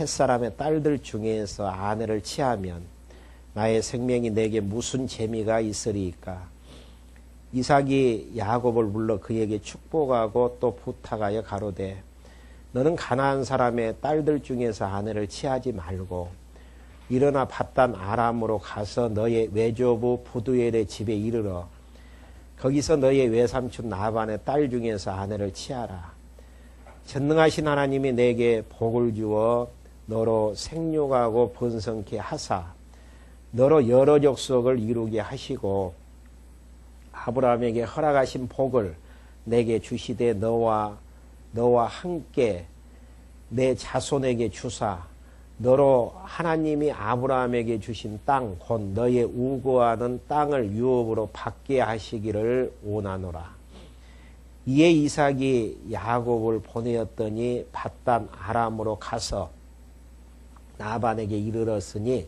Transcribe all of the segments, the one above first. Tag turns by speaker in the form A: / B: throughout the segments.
A: 햇사람의 딸들 중에서 아내를 취하면 나의 생명이 내게 무슨 재미가 있으리까. 이삭이 야곱을 불러 그에게 축복하고 또 부탁하여 가로되 너는 가나안 사람의 딸들 중에서 아내를 취하지 말고 일어나 밧단 아람으로 가서 너의 외조부 부두엘의 집에 이르러 거기서 너의 외삼촌 나반의 딸 중에서 아내를 취하라. 전능하신 하나님이 내게 복을 주어 너로 생육하고 번성케 하사 너로 여러 족속을 이루게 하시고 아브라함에게 허락하신 복을 내게 주시되 너와 함께 내 자손에게 주사 너로 하나님이 아브라함에게 주신 땅 곧 너의 우거하는 땅을 유업으로 받게 하시기를 원하노라. 이에 이삭이 야곱을 보내었더니 밧단 아람으로 가서 나반에게 이르렀으니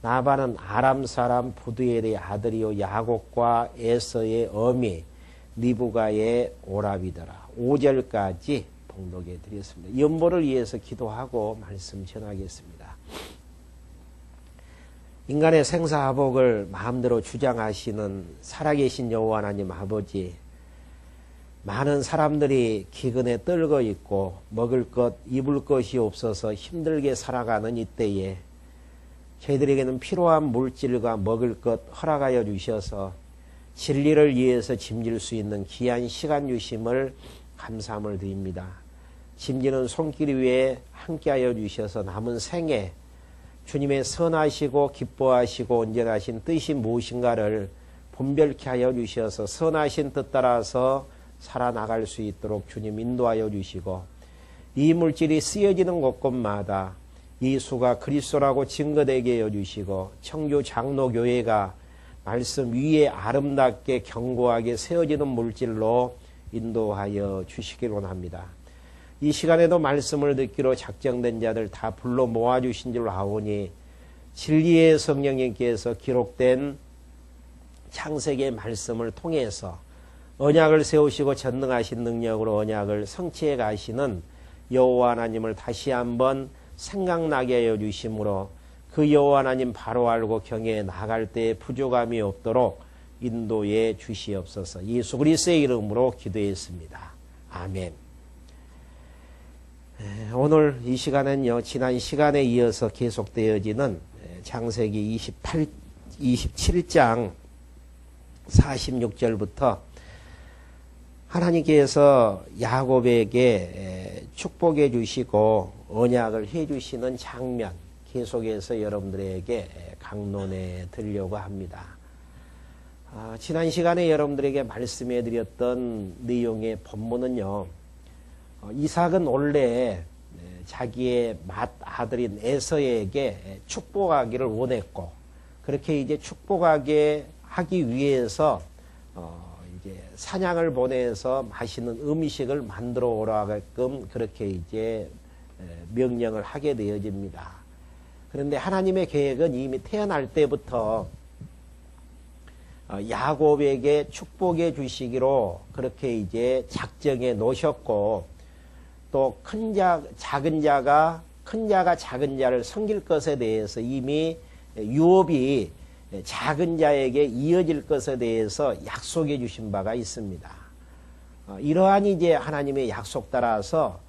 A: 나반은 아람 사람 부두엘의 아들이요 야곱과 에서의 어미 리브가의 오라비더라. 5절까지 봉독해 드렸습니다. 연보를 위해서 기도하고 말씀 전하겠습니다. 인간의 생사화복을 마음대로 주장하시는 살아계신 여호와 하나님 아버지, 많은 사람들이 기근에 떨고 있고 먹을 것 입을 것이 없어서 힘들게 살아가는 이때에 저희들에게는 필요한 물질과 먹을 것 허락하여 주셔서 진리를 위해서 짐질 수 있는 귀한 시간 주심을 감사함을 드립니다. 짐지는 손길 위에 함께하여 주셔서 남은 생에 주님의 선하시고 기뻐하시고 온전하신 뜻이 무엇인가를 분별케 하여 주셔서 선하신 뜻 따라서 살아나갈 수 있도록 주님 인도하여 주시고 이 물질이 쓰여지는 곳곳마다 예수가 그리스도라고 증거되게 하여 주시고 청주 장로교회가 말씀 위에 아름답게 견고하게 세워지는 물질로 인도하여 주시기를 원합니다. 이 시간에도 말씀을 듣기로 작정된 자들 다 불러 모아주신 줄 아오니 진리의 성령님께서 기록된 창세기의 말씀을 통해서 언약을 세우시고 전능하신 능력으로 언약을 성취해 가시는 여호와 하나님을 다시 한번 생각나게 하여 주심으로 그 여호와 하나님 바로 알고 경외해 나갈 때에 부족함이 없도록 인도해 주시옵소서. 예수 그리스도의 이름으로 기도했습니다. 아멘. 오늘 이 시간은요, 지난 시간에 이어서 계속되어지는 창세기 27장 46절부터 하나님께서 야곱에게 축복해 주시고 언약을 해 주시는 장면 계속해서 여러분들에게 강론해 드리려고 합니다. 지난 시간에 여러분들에게 말씀해 드렸던 내용의 본문은요, 이삭은 원래 자기의 맏아들인 에서에게 축복하기를 원했고 그렇게 이제 축복하게 하기 위해서 이제 사냥을 보내서 맛있는 음식을 만들어 오라게끔 그렇게 이제 명령을 하게 되어집니다. 그런데 하나님의 계획은 이미 태어날 때부터 야곱에게 축복해 주시기로 그렇게 이제 작정해 놓으셨고 또 큰 자가 작은 자를 섬길 것에 대해서 이미 유업이 작은 자에게 이어질 것에 대해서 약속해 주신 바가 있습니다. 이러한 이제 하나님의 약속 따라서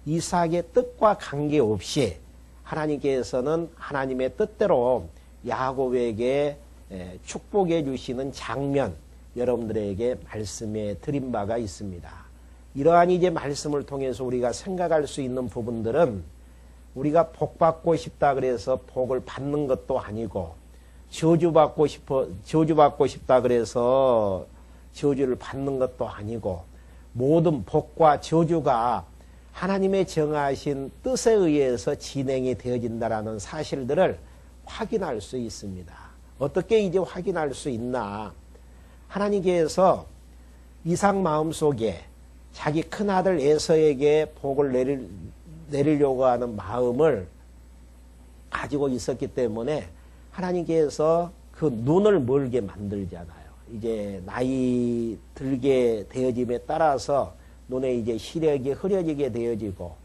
A: 이삭의 뜻과 관계없이 하나님께서는 하나님의 뜻대로 야곱에게 축복해 주시는 장면 여러분들에게 말씀해 드린 바가 있습니다. 이러한 이제 말씀을 통해서 우리가 생각할 수 있는 부분들은 우리가 복 받고 싶다 그래서 복을 받는 것도 아니고 저주받고 싶다 그래서 저주를 받는 것도 아니고 모든 복과 저주가 하나님의 정하신 뜻에 의해서 진행이 되어진다라는 사실들을 확인할 수 있습니다. 어떻게 이제 확인할 수 있나? 하나님께서 이삭 마음속에 자기 큰아들 에서에게 복을 내리려고 하는 마음을 가지고 있었기 때문에 하나님께서 그 눈을 멀게 만들잖아요. 이제 나이 들게 되어짐에 따라서 눈에 이제 시력이 흐려지게 되어지고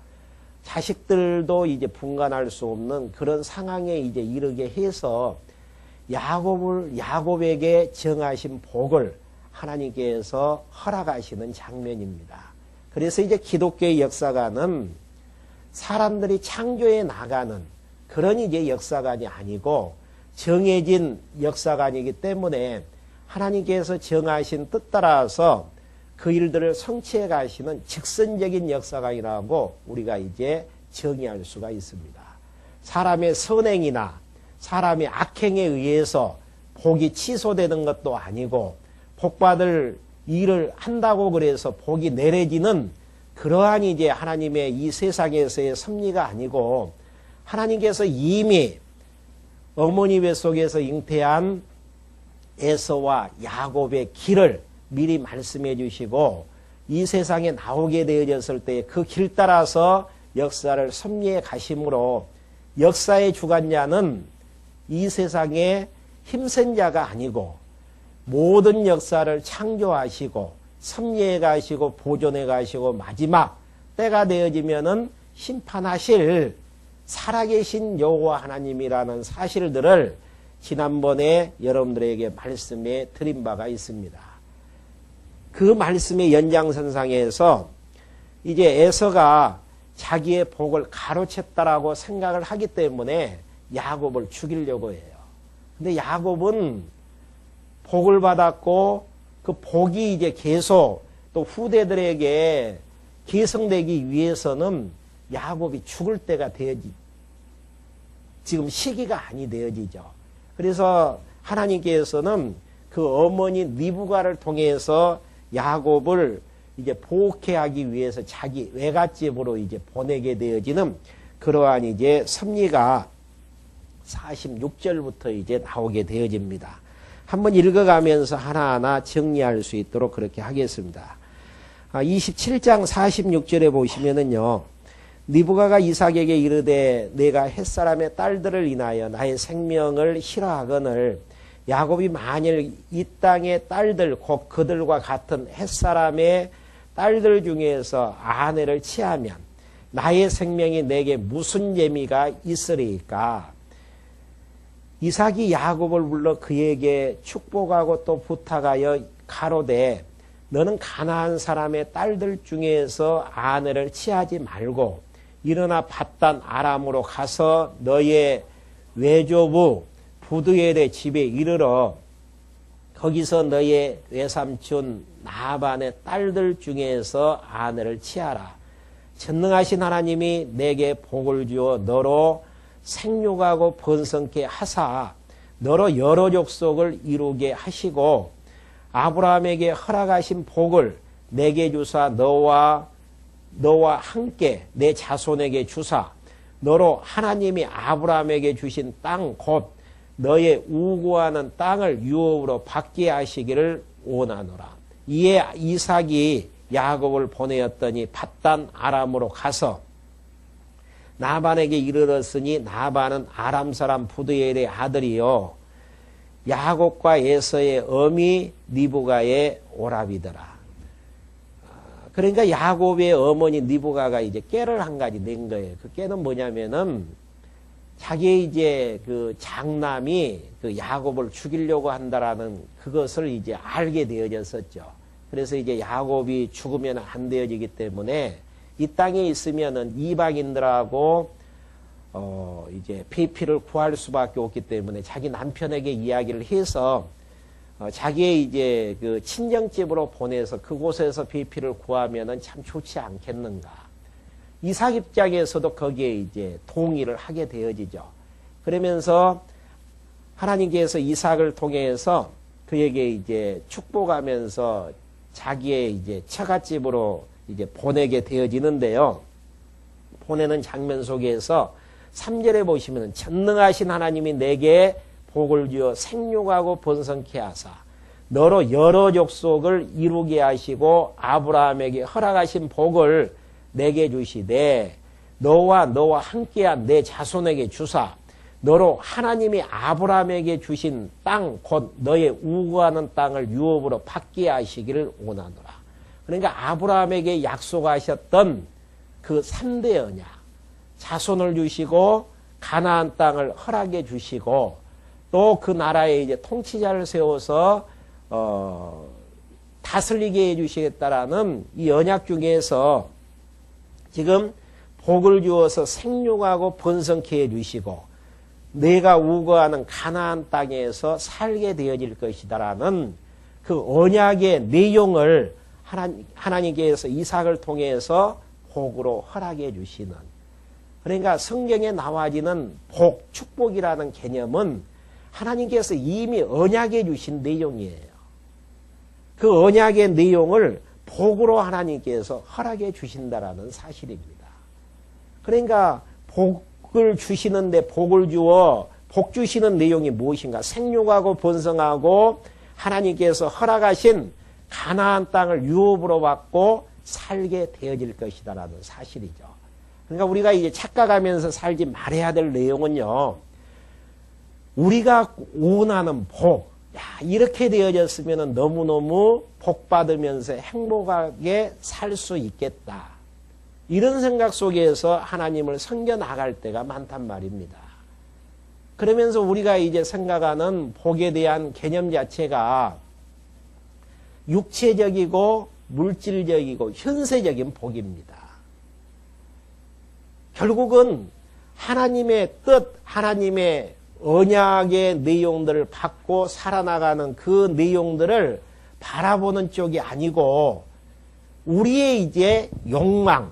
A: 자식들도 이제 분간할 수 없는 그런 상황에 이제 이르게 해서 야곱에게 정하신 복을 하나님께서 허락하시는 장면입니다. 그래서 이제 기독교의 역사관은 사람들이 창조해 나가는 그런 이제 역사관이 아니고 정해진 역사관이기 때문에 하나님께서 정하신 뜻 따라서 그 일들을 성취해 가시는 직선적인 역사관이라고 우리가 이제 정의할 수가 있습니다. 사람의 선행이나 사람의 악행에 의해서 복이 취소되는 것도 아니고 복받을 일을 한다고 그래서 복이 내려지는 그러한 이제 하나님의 이 세상에서의 섭리가 아니고 하나님께서 이미 어머니 뱃속에서 잉태한 에서와 야곱의 길을 미리 말씀해 주시고 이 세상에 나오게 되어졌을 때 그 길 따라서 역사를 섭리해 가심으로 역사의 주관자는 이 세상에 힘센 자가 아니고 모든 역사를 창조하시고 섭리해 가시고 보존해 가시고 마지막 때가 되어지면은 심판하실 살아계신 여호와 하나님이라는 사실들을 지난번에 여러분들에게 말씀해 드린 바가 있습니다. 그 말씀의 연장선상에서 이제 에서가 자기의 복을 가로챘다라고 생각을 하기 때문에 야곱을 죽이려고 해요. 근데 야곱은 복을 받았고 그 복이 이제 계속 또 후대들에게 계승되기 위해서는 야곱이 죽을 때가 지금 시기가 아니 되어지죠. 그래서 하나님께서는 그 어머니 리브가를 통해서 야곱을 이제 보호케 하기 위해서 자기 외갓집으로 이제 보내게 되어지는 그러한 이제 섭리가 46절부터 이제 나오게 되어집니다. 한번 읽어가면서 하나하나 정리할 수 있도록 그렇게 하겠습니다. 27장 46절에 보시면은요. 리브가가 이삭에게 이르되 내가 햇사람의 딸들을 인하여 나의 생명을 싫어하거늘 야곱이 만일 이 땅의 딸들 곧 그들과 같은 햇사람의 딸들 중에서 아내를 취하면 나의 생명이 내게 무슨 재미가 있으리까. 이삭이 야곱을 불러 그에게 축복하고 또 부탁하여 가로되 너는 가나안 사람의 딸들 중에서 아내를 취하지 말고 일어나 밧단 아람으로 가서 너의 외조부 부두엘의 집에 이르러 거기서 너의 외삼촌 나반의 딸들 중에서 아내를 취하라. 전능하신 하나님이 내게 복을 주어 너로 생육하고 번성케 하사 너로 여러 족속을 이루게 하시고 아브라함에게 허락하신 복을 내게 주사 너와 함께 내 자손에게 주사 너로 하나님이 아브라함에게 주신 땅 곧 너의 우고하는 땅을 유업으로 받게 하시기를 원하노라. 이에 이삭이 야곱을 보내었더니 밧단 아람으로 가서 나반에게 이르렀으니 나반은 아람 사람 부두엘의 아들이요 야곱과 에서의 어미 리브가의 오라비더라. 그러니까 야곱의 어머니 리브가가 이제 깨를 한 가지 낸 거예요. 그 깨는 뭐냐면은 자기의 이제 그 장남이 그 야곱을 죽이려고 한다라는 그것을 이제 알게 되어졌었죠. 그래서 이제 야곱이 죽으면 안 되어지기 때문에 이 땅에 있으면은 이방인들하고 이제 피를 구할 수밖에 없기 때문에 자기 남편에게 이야기를 해서 자기의 이제 그 친정집으로 보내서 그곳에서 피를 구하면은 참 좋지 않겠는가. 이삭 입장에서도 거기에 이제 동의를 하게 되어지죠. 그러면서 하나님께서 이삭을 통해서 그에게 이제 축복하면서 자기의 이제 처갓집으로 이제 보내게 되어지는데요. 보내는 장면 속에서 3절에 보시면 전능하신 하나님이 내게 복을 주어 생육하고 번성케 하사 너로 여러 족속을 이루게 하시고 아브라함에게 허락하신 복을 내게 주시되 너와 함께한 내 자손에게 주사 너로 하나님이 아브라함에게 주신 땅 곧 너의 우거하는 땅을 유업으로 받게 하시기를 원하노라. 그러니까 아브라함에게 약속하셨던 그 3대 언약 자손을 주시고 가나안 땅을 허락해 주시고 또 그 나라에 이제 통치자를 세워서 다스리게 해 주시겠다라는 이 언약 중에서 지금 복을 주어서 생육하고 번성케 해 주시고 내가 우거하는 가나안 땅에서 살게 되어질 것이다라는 그 언약의 내용을 하나님께서 이삭을 통해서 복으로 허락해 주시는, 그러니까 성경에 나와지는 복, 축복이라는 개념은 하나님께서 이미 언약해 주신 내용이에요. 그 언약의 내용을 복으로 하나님께서 허락해 주신다라는 사실입니다. 그러니까 복을 주시는데 복을 주어 복 주시는 내용이 무엇인가? 생육하고 번성하고 하나님께서 허락하신 가나안 땅을 유업으로 받고 살게 되어질 것이다라는 사실이죠. 그러니까 우리가 이제 착각하면서 살지 말아야 될 내용은요, 우리가 원하는 복, 이렇게 되어졌으면 너무너무 복 받으면서 행복하게 살 수 있겠다, 이런 생각 속에서 하나님을 섬겨 나갈 때가 많단 말입니다. 그러면서 우리가 이제 생각하는 복에 대한 개념 자체가 육체적이고 물질적이고 현세적인 복입니다. 결국은 하나님의 뜻, 하나님의 언약의 내용들을 받고 살아나가는 그 내용들을 바라보는 쪽이 아니고 우리의 이제 욕망,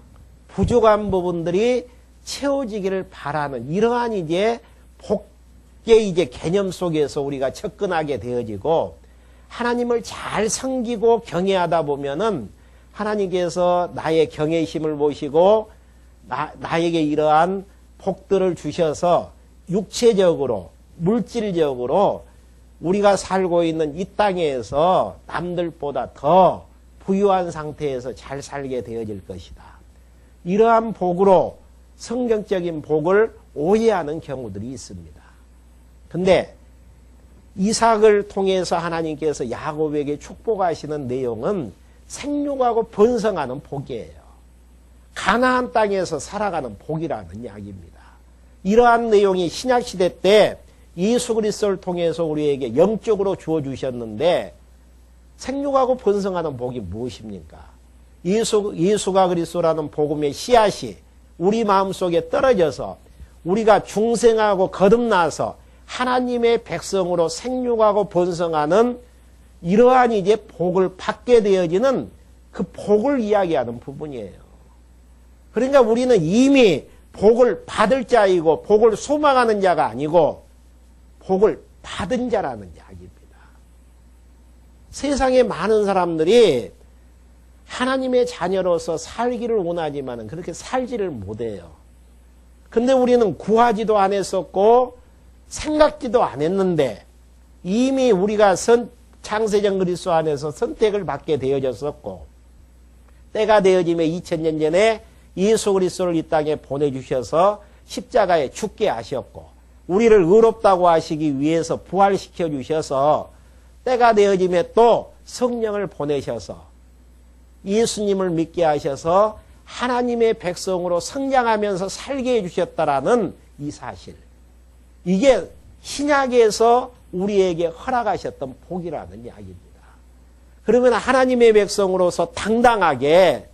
A: 부족한 부분들이 채워지기를 바라는 이러한 이제 복의 이제 개념 속에서 우리가 접근하게 되어지고 하나님을 잘 섬기고 경외하다 보면은 하나님께서 나의 경외심을 보시고 나에게 이러한 복들을 주셔서 육체적으로 물질적으로 우리가 살고 있는 이 땅에서 남들보다 더 부유한 상태에서 잘 살게 되어질 것이다. 이러한 복으로 성경적인 복을 오해하는 경우들이 있습니다. 근데 이삭을 통해서 하나님께서 야곱에게 축복하시는 내용은 생육하고 번성하는 복이에요. 가나안 땅에서 살아가는 복이라는 이야기입니다. 이러한 내용이 신약시대 때 예수 그리스도를 통해서 우리에게 영적으로 주어주셨는데 생육하고 번성하는 복이 무엇입니까? 예수가 그리스도라는 복음의 씨앗이 우리 마음속에 떨어져서 우리가 중생하고 거듭나서 하나님의 백성으로 생육하고 번성하는 이러한 이제 복을 받게 되어지는 그 복을 이야기하는 부분이에요. 그러니까 우리는 이미 복을 받을 자이고 복을 소망하는 자가 아니고 복을 받은 자라는 이야기입니다. 세상에 많은 사람들이 하나님의 자녀로서 살기를 원하지만 그렇게 살지를 못해요. 근데 우리는 구하지도 안 했었고 생각지도 안 했는데 이미 우리가 창세전 그리스도 안에서 선택을 받게 되어졌었고 때가 되어지며 2000년 전에 예수 그리스도를 이 땅에 보내주셔서 십자가에 죽게 하셨고 우리를 의롭다고 하시기 위해서 부활시켜 주셔서 때가 되어지며 또 성령을 보내셔서 예수님을 믿게 하셔서 하나님의 백성으로 성장하면서 살게 해주셨다라는 이 사실, 이게 신약에서 우리에게 허락하셨던 복이라는 이야기입니다. 그러면 하나님의 백성으로서 당당하게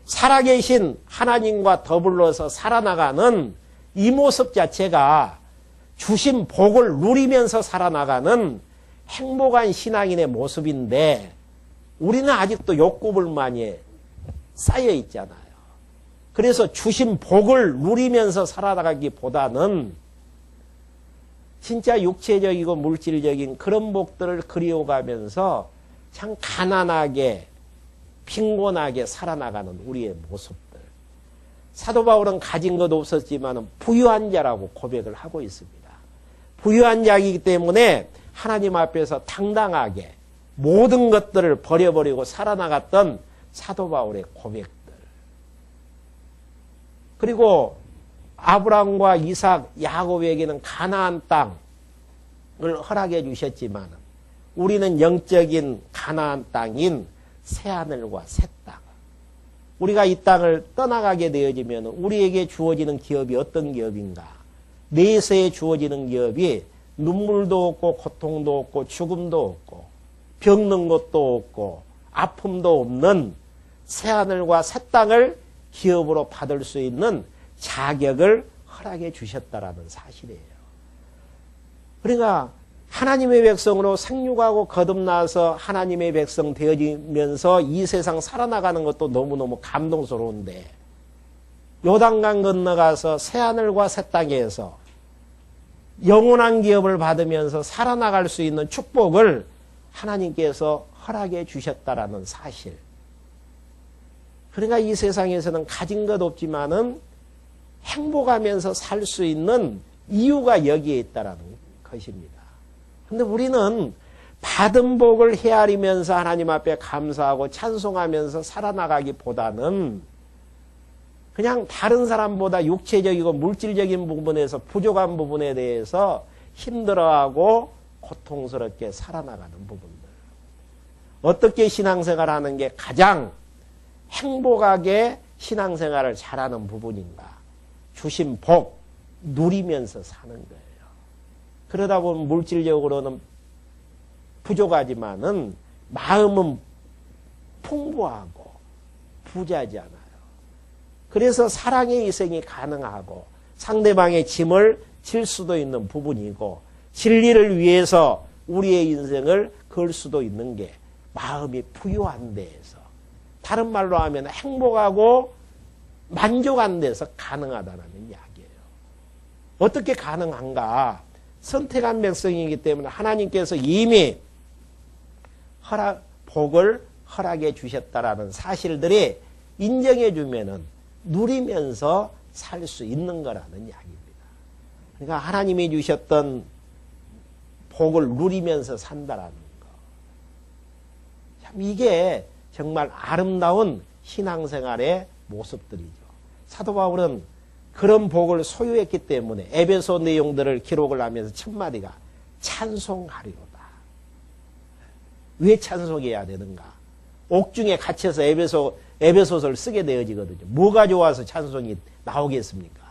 A: 살아계신 하나님과 더불어서 살아나가는 이 모습 자체가 주신 복을 누리면서 살아나가는 행복한 신앙인의 모습인데 우리는 아직도 욕구불만이 쌓여 있잖아요. 그래서 주신 복을 누리면서 살아나가기보다는 진짜 육체적이고 물질적인 그런 복들을 그리워가면서 참 가난하게 빈곤하게 살아나가는 우리의 모습들. 사도 바울은 가진 것 없었지만 부유한 자라고 고백을 하고 있습니다. 부유한 자이기 때문에 하나님 앞에서 당당하게 모든 것들을 버려버리고 살아나갔던 사도 바울의 고백들. 그리고 아브라함과 이삭, 야곱에게는 가나안 땅을 허락해 주셨지만 우리는 영적인 가나안 땅인 새하늘과 새 땅, 우리가 이 땅을 떠나가게 되어지면 우리에게 주어지는 기업이 어떤 기업인가? 내세에 주어지는 기업이 눈물도 없고 고통도 없고 죽음도 없고 병든 것도 없고 아픔도 없는 새하늘과 새 땅을 기업으로 받을 수 있는 자격을 허락해 주셨다라는 사실이에요. 그러니까 하나님의 백성으로 생육하고 거듭나서 하나님의 백성 되어지면서 이 세상 살아나가는 것도 너무너무 감동스러운데 요단강 건너가서 새하늘과 새 땅에서 영원한 기업을 받으면서 살아나갈 수 있는 축복을 하나님께서 허락해 주셨다라는 사실. 그러니까 이 세상에서는 가진 것 없지만은 행복하면서 살 수 있는 이유가 여기에 있다라는 것입니다. 근데 우리는 받은 복을 헤아리면서 하나님 앞에 감사하고 찬송하면서 살아나가기보다는 그냥 다른 사람보다 육체적이고 물질적인 부분에서 부족한 부분에 대해서 힘들어하고 고통스럽게 살아나가는 부분들. 어떻게 신앙생활 하는 게 가장 행복하게 신앙생활을 잘하는 부분인가? 주신 복 누리면서 사는 거예요. 그러다 보면 물질적으로는 부족하지만은 마음은 풍부하고 부자지 않아요. 그래서 사랑의 희생이 가능하고 상대방의 짐을 질 수도 있는 부분이고 진리를 위해서 우리의 인생을 걸 수도 있는 게 마음이 부유한 데에서 다른 말로 하면 행복하고 만족한 데서 가능하다는 이야기예요. 어떻게 가능한가? 선택한 백성이기 때문에 하나님께서 이미 복을 허락해 주셨다라는 사실들이 인정해 주면은 누리면서 살 수 있는 거라는 이야기입니다. 그러니까 하나님이 주셨던 복을 누리면서 산다라는 거. 참 이게 정말 아름다운 신앙생활의 모습들이죠. 사도 바울은 그런 복을 소유했기 때문에 에베소 내용들을 기록을 하면서 첫 마디가 찬송하리로다. 왜 찬송해야 되는가? 옥중에 갇혀서 에베소서를 쓰게 되어지거든요. 뭐가 좋아서 찬송이 나오겠습니까?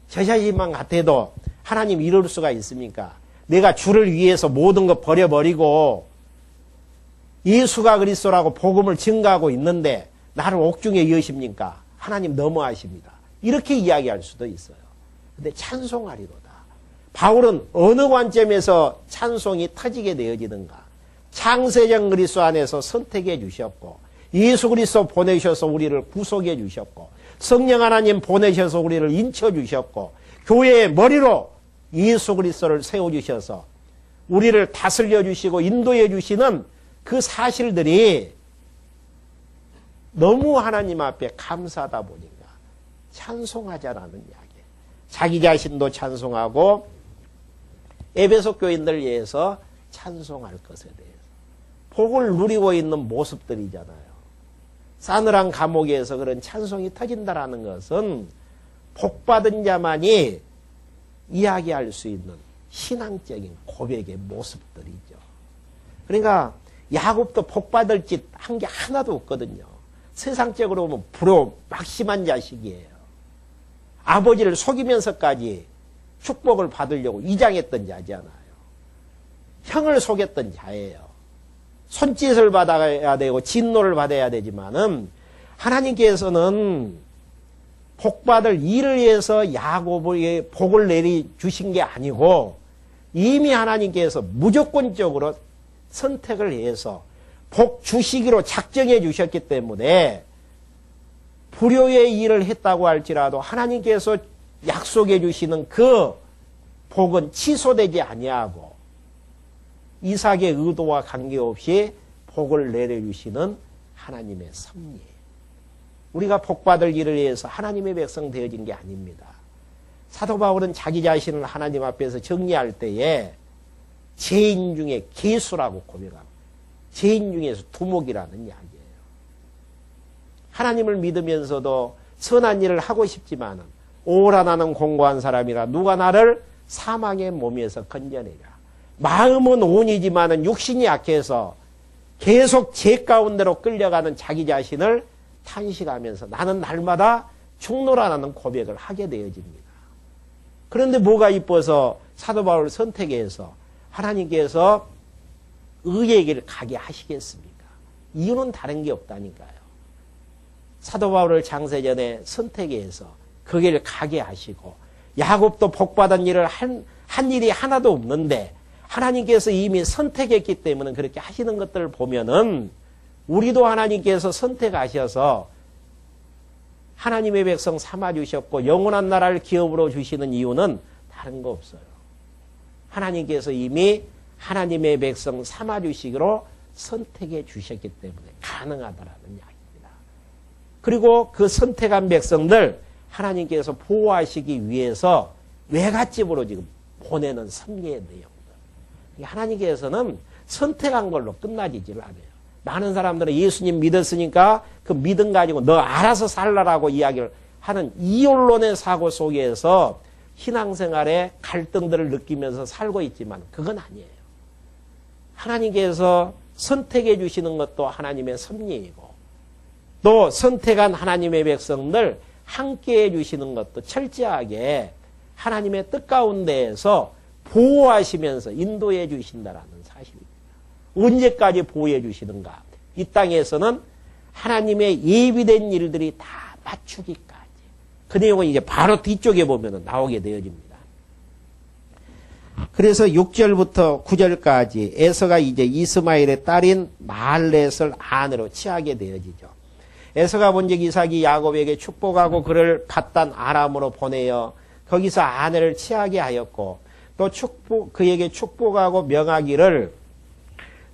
A: 저 자신만 같아도 하나님 이럴 수가 있습니까? 내가 주를 위해서 모든 것 버려버리고 예수가 그리스도라고 복음을 증거하고 있는데 나를 옥중에 여십니까? 하나님 너무하십니다. 이렇게 이야기할 수도 있어요. 근데 찬송하리로다. 바울은 어느 관점에서 찬송이 터지게 되어지는가? 창세전 그리스도 안에서 선택해 주셨고 예수 그리스도 보내셔서 우리를 구속해 주셨고 성령 하나님 보내셔서 우리를 인쳐 주셨고 교회의 머리로 예수 그리스도를 세워주셔서 우리를 다스려 주시고 인도해 주시는 그 사실들이 너무 하나님 앞에 감사하다 보니까 찬송하자라는 이야기예요. 자기 자신도 찬송하고 에베소 교인들 위해서 찬송할 것에 대해서 복을 누리고 있는 모습들이잖아요. 싸늘한 감옥에서 그런 찬송이 터진다라는 것은 복받은 자만이 이야기할 수 있는 신앙적인 고백의 모습들이죠. 그러니까 야곱도 복받을 짓 한 게 하나도 없거든요. 세상적으로 보면 불효 막심한 자식이에요. 아버지를 속이면서까지 축복을 받으려고 이장했던 자잖아요. 형을 속였던 자예요. 손짓을 받아야 되고 진노를 받아야 되지만은 하나님께서는 복받을 일을 위해서 야곱에게 복을 내려주신 게 아니고 이미 하나님께서 무조건적으로 선택을 해서 복 주시기로 작정해 주셨기 때문에 불효의 일을 했다고 할지라도 하나님께서 약속해 주시는 그 복은 취소되지 아니하고 이삭의 의도와 관계없이 복을 내려주시는 하나님의 섭리예요. 우리가 복받을 일을 위해서 하나님의 백성 되어진 게 아닙니다. 사도 바울은 자기 자신을 하나님 앞에서 정리할 때에 죄인 중에 개수라고 고백합니다. 죄인 중에서 두목이라는 이야기예요. 하나님을 믿으면서도 선한 일을 하고 싶지만은 오라 나는 공고한 사람이라 누가 나를 사망의 몸에서 건져내랴. 마음은 온이지만은 육신이 약해서 계속 죄 가운데로 끌려가는 자기 자신을 탄식하면서 나는 날마다 죽노라는 고백을 하게 되어집니다. 그런데 뭐가 이뻐서 사도 바울을 선택해서 하나님께서 의의 길을 가게 하시겠습니까? 이유는 다른 게 없다니까요. 사도 바울을 장세전에 선택해서 그 길을 가게 하시고 야곱도 복받은 일을 한 일이 하나도 없는데 하나님께서 이미 선택했기 때문에 그렇게 하시는 것들을 보면은 우리도 하나님께서 선택하셔서 하나님의 백성 삼아주셨고 영원한 나라를 기업으로 주시는 이유는 다른 거 없어요. 하나님께서 이미 하나님의 백성 삼아주시기로 선택해 주셨기 때문에 가능하다라는 이야기입니다. 그리고 그 선택한 백성들 하나님께서 보호하시기 위해서 외갓집으로 지금 보내는 섭리의 내용들. 하나님께서는 선택한 걸로 끝나지질 않아요. 많은 사람들은 예수님 믿었으니까 그 믿음 가지고 너 알아서 살라라고 이야기를 하는 이혼론의 사고 속에서 신앙생활에 갈등들을 느끼면서 살고 있지만 그건 아니에요. 하나님께서 선택해 주시는 것도 하나님의 섭리이고 또 선택한 하나님의 백성들 함께 해주시는 것도 철저하게 하나님의 뜻 가운데에서 보호하시면서 인도해 주신다라는 사실입니다. 언제까지 보호해 주시는가? 이 땅에서는 하나님의 예비된 일들이 다 맞추기까지. 그 내용은 이제 바로 뒤쪽에 보면 나오게 되어집니다. 그래서 6절부터 9절까지 에서가 이제 이스마엘의 딸인 마할렛을 아내로 취하게 되어지죠. 에서가 본즉 이삭이 야곱에게 축복하고 그를 밧단 아람으로 보내어 거기서 아내를 취하게 하였고 또 그에게 축복하고 명하기를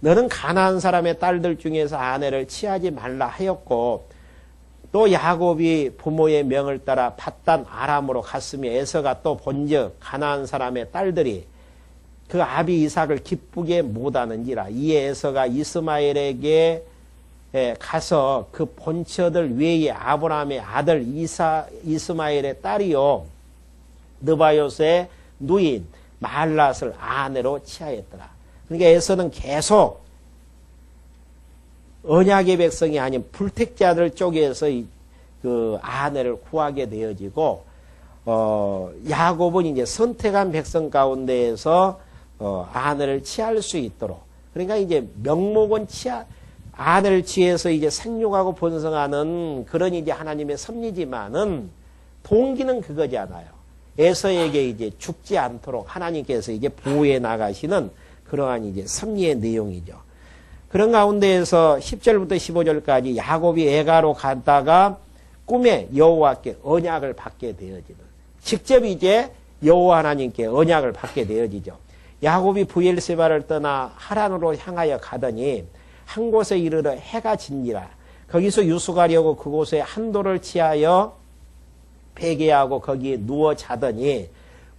A: 너는 가나안 사람의 딸들 중에서 아내를 취하지 말라 하였고 또 야곱이 부모의 명을 따라 밧단 아람으로 갔으며 에서가 또 본즉 가나안 사람의 딸들이 그 아비 이삭을 기쁘게 못하는지라 이에 에서가 이스마엘에게 가서 그 본처들 외에 아브라함의 아들 이스마엘의 딸이요 느바요스의 누인 마할랏을 아내로 취하였더라. 그러니까 에서는 계속 언약의 백성이 아닌 불택자들 쪽에서 그 아내를 구하게 되어지고 야곱은 이제 선택한 백성 가운데에서 아내를 취할 수 있도록 그러니까 이제 명목은 아내를 취해서 이제 생육하고 번성하는 그런 이제 하나님의 섭리지만은 동기는 그거잖아요. 에서에게 이제 죽지 않도록 하나님께서 이제 보호해 나가시는 그러한 이제 섭리의 내용이죠. 그런 가운데에서 10절부터 15절까지 야곱이 에가로 갔다가 꿈에 여호와께 언약을 받게 되어지는 직접 이제 여호와 하나님께 언약을 받게 되어지죠. 야곱이 브엘세바를 떠나 하란으로 향하여 가더니 한 곳에 이르러 해가 진니라. 거기서 유숙하려고 그곳에 한 돌을 치하여 베개하고 거기에 누워 자더니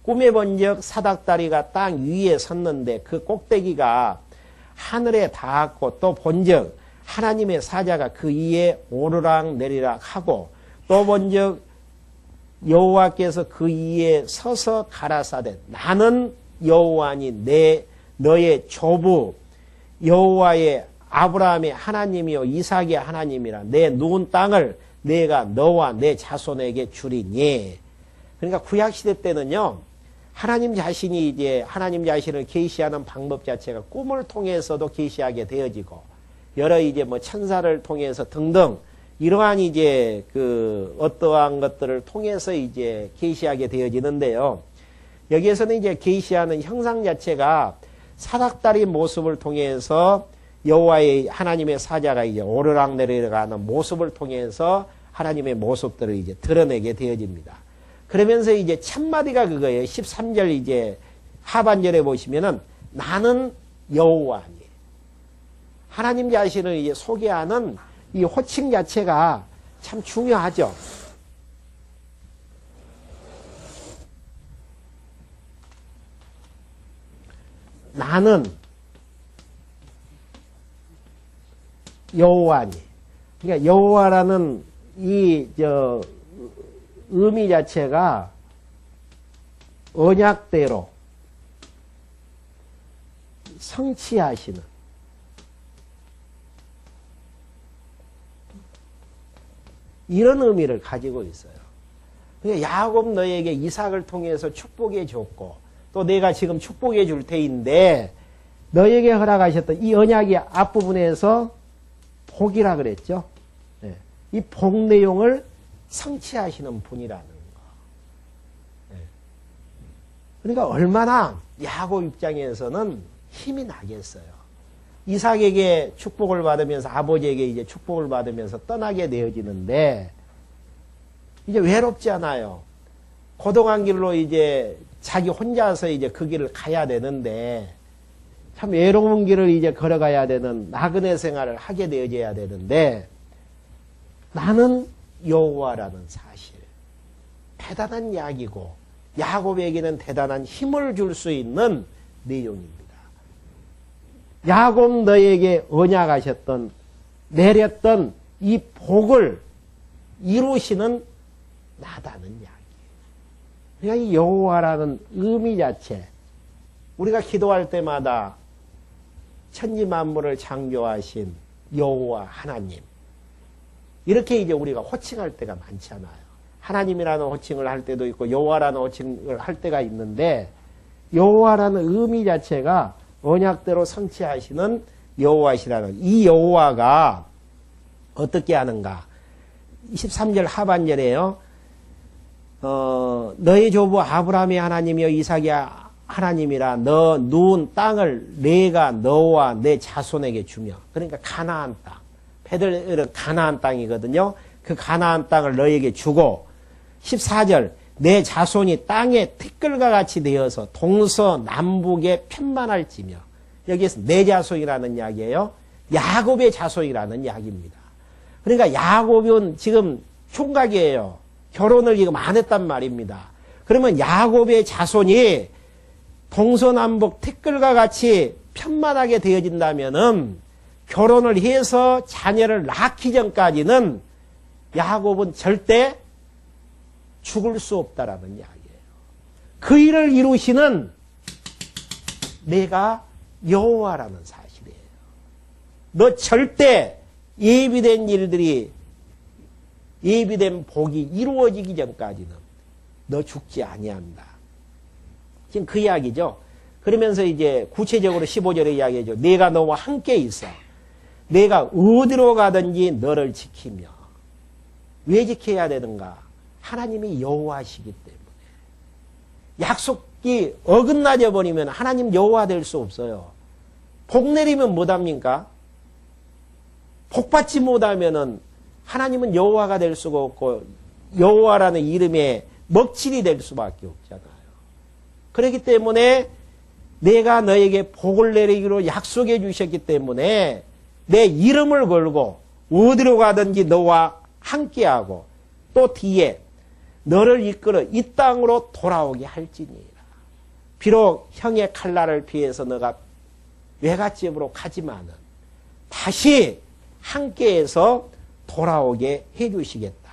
A: 꿈에 본즉 사닥다리가 땅 위에 섰는데 그 꼭대기가 하늘에 닿았고 또 본즉 하나님의 사자가 그 위에 오르락 내리락 하고 또 본즉 여호와께서 그 위에 서서 가라사대 나는 여호와니 너의 조부 여호와의 아브라함의 하나님이요 이삭의 하나님이라 내 누운 땅을 내가 너와 내 자손에게 주리니. 그러니까 구약시대 때는요 하나님 자신이 이제 하나님 자신을 계시하는 방법 자체가 꿈을 통해서도 계시하게 되어지고 여러 이제 뭐 천사를 통해서 등등 이러한 이제 그 어떠한 것들을 통해서 이제 계시하게 되어지는데요. 여기에서는 이제 계시하는 형상 자체가 사닥다리 모습을 통해서 여호와의 하나님의 사자가 이제 오르락 내리락하는 모습을 통해서 하나님의 모습들을 이제 드러내게 되어집니다. 그러면서 이제 첫 마디가 그거예요. 13절 이제 하반절에 보시면은 나는 여호와니. 하나님 자신을 이제 소개하는 이 호칭 자체가 참 중요하죠. 나는 여호와니. 그러니까 여호와라는 이 의미 자체가 언약대로 성취하시는 이런 의미를 가지고 있어요. 그러니까 야곱 너에게 이삭을 통해서 축복해 줬고 또 내가 지금 축복해 줄 테인데 너에게 허락하셨던 이 언약의 앞부분에서 복이라 그랬죠. 네. 이 복 내용을 성취하시는 분이라는 거. 네. 그러니까 얼마나 야곱 입장에서는 힘이 나겠어요. 이삭에게 축복을 받으면서 아버지에게 이제 축복을 받으면서 떠나게 되어지는데 이제 외롭지 않아요. 고독한 길로 이제 자기 혼자서 이제 그 길을 가야 되는데 참 외로운 길을 이제 걸어가야 되는 나그네 생활을 하게 되어져야 되는데 나는 여호와라는 사실. 대단한 약이고 야곱에게는 대단한 힘을 줄 수 있는 내용입니다. 야곱 너에게 언약하셨던 내렸던 이 복을 이루시는 나다는 이야기. 그러니까 이 여호와라는 의미 자체 우리가 기도할 때마다 천지 만물을 창조하신 여호와 하나님 이렇게 이제 우리가 호칭할 때가 많잖아요. 하나님이라는 호칭을 할 때도 있고 여호와라는 호칭을 할 때가 있는데 여호와라는 의미 자체가 언약대로 성취하시는 여호와시라는 이 여호와가 어떻게 하는가? 23절 하반절에요. 너의 조부 아브라함의 하나님이여 이삭의 하나님이라 너 누운 땅을 내가 너와 내 자손에게 주며 그러니까 가나안 땅 베들레헴은 가나안 땅이거든요. 그 가나안 땅을 너에게 주고 14절 내 자손이 땅의 티끌과 같이 되어서 동서남북에 편만할지며 여기에서 내 자손이라는 이야기예요. 야곱의 자손이라는 이야기입니다. 그러니까 야곱은 지금 총각이에요. 결혼을 지금 안 했단 말입니다. 그러면 야곱의 자손이 동서남북 티끌과 같이 편만하게 되어진다면은 결혼을 해서 자녀를 낳기 전까지는 야곱은 절대 죽을 수 없다라는 이야기예요. 그 일을 이루시는 내가 여호와라는 사실이에요. 너 절대 예비된 일들이 예비된 복이 이루어지기 전까지는 너 죽지 아니한다. 지금 그 이야기죠. 그러면서 이제 구체적으로 15절의 이야기죠. 내가 너와 함께 있어. 내가 어디로 가든지 너를 지키며. 왜 지켜야 되는가? 하나님이 여호와시기 때문에. 약속이 어긋나져 버리면 하나님 여호와 될 수 없어요. 복 내리면 못합니까? 복 받지 못하면은 하나님은 여호와가 될 수가 없고 여호와라는 이름에 먹칠이 될 수밖에 없잖아요. 그렇기 때문에 내가 너에게 복을 내리기로 약속해 주셨기 때문에 내 이름을 걸고 어디로 가든지 너와 함께하고 또 뒤에 너를 이끌어 이 땅으로 돌아오게 할지니라. 비록 형의 칼날을 피해서 너가 외갓집으로 가지만은 다시 함께해서 돌아오게 해주시겠다.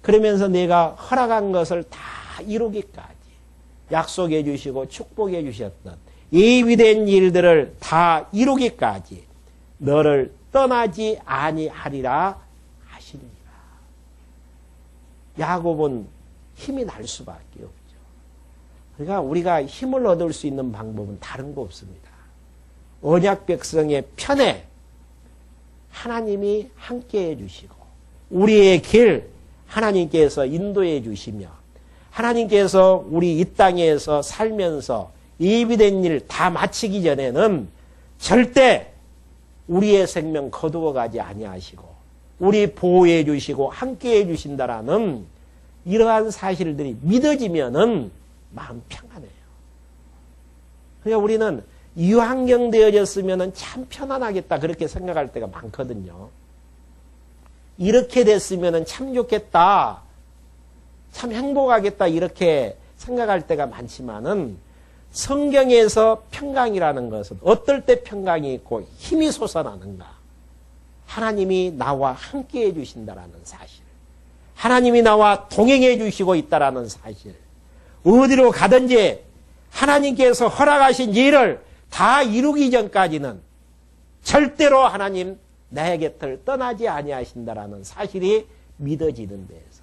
A: 그러면서 내가 허락한 것을 다 이루기까지 약속해 주시고 축복해 주셨던 예비된 일들을 다 이루기까지 너를 떠나지 아니하리라 하시니라. 야곱은 힘이 날 수밖에 없죠. 그러니까 우리가 힘을 얻을 수 있는 방법은 다른 거 없습니다. 언약 백성의 편에 하나님이 함께해 주시고 우리의 길 하나님께서 인도해 주시며 하나님께서 우리 이 땅에서 살면서 예비된 일 다 마치기 전에는 절대 우리의 생명 거두어 가지 아니하시고 우리 보호해 주시고 함께해 주신다라는 이러한 사실들이 믿어지면은 마음 평안해요. 그러니까 우리는 이 환경 되어졌으면은 참 편안하겠다 그렇게 생각할 때가 많거든요. 이렇게 됐으면은 참 좋겠다, 참 행복하겠다 이렇게 생각할 때가 많지만은 성경에서 평강이라는 것은 어떨 때 평강이 있고 힘이 솟아나는가? 하나님이 나와 함께해 주신다라는 사실, 하나님이 나와 동행해 주시고 있다라는 사실, 어디로 가든지 하나님께서 허락하신 일을 다 이루기 전까지는 절대로 하나님 나의 곁을 떠나지 아니하신다라는 사실이 믿어지는 데에서.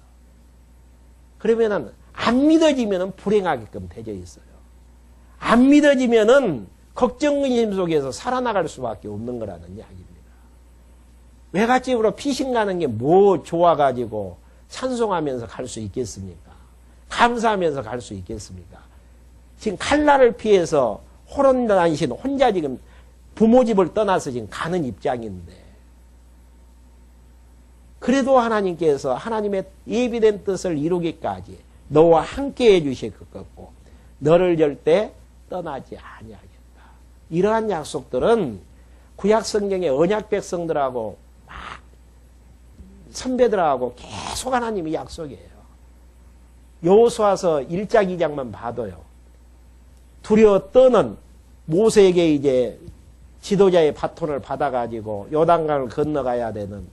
A: 그러면은 안 믿어지면은 불행하게끔 되어 있어요. 안 믿어지면은 걱정 근심 속에서 살아나갈 수밖에 없는 거라는 이야기입니다. 외갓집으로 피신 가는 게 뭐 좋아가지고 찬송하면서 갈 수 있겠습니까? 감사하면서 갈 수 있겠습니까? 지금 칼날을 피해서 호론단신 혼자 지금 부모 집을 떠나서 지금 가는 입장인데, 그래도 하나님께서 하나님의 예비된 뜻을 이루기까지 너와 함께 해주실 것 같고 너를 절대 떠나지 아니하겠다. 이러한 약속들은 구약 성경의 언약 백성들하고 막 선배들하고 계속 하나님이 약속이에요. 여호수아서 1장 2장만 봐도요. 두려워 떠는 모세에게 이제 지도자의 바톤을 받아가지고 요단강을 건너가야 되는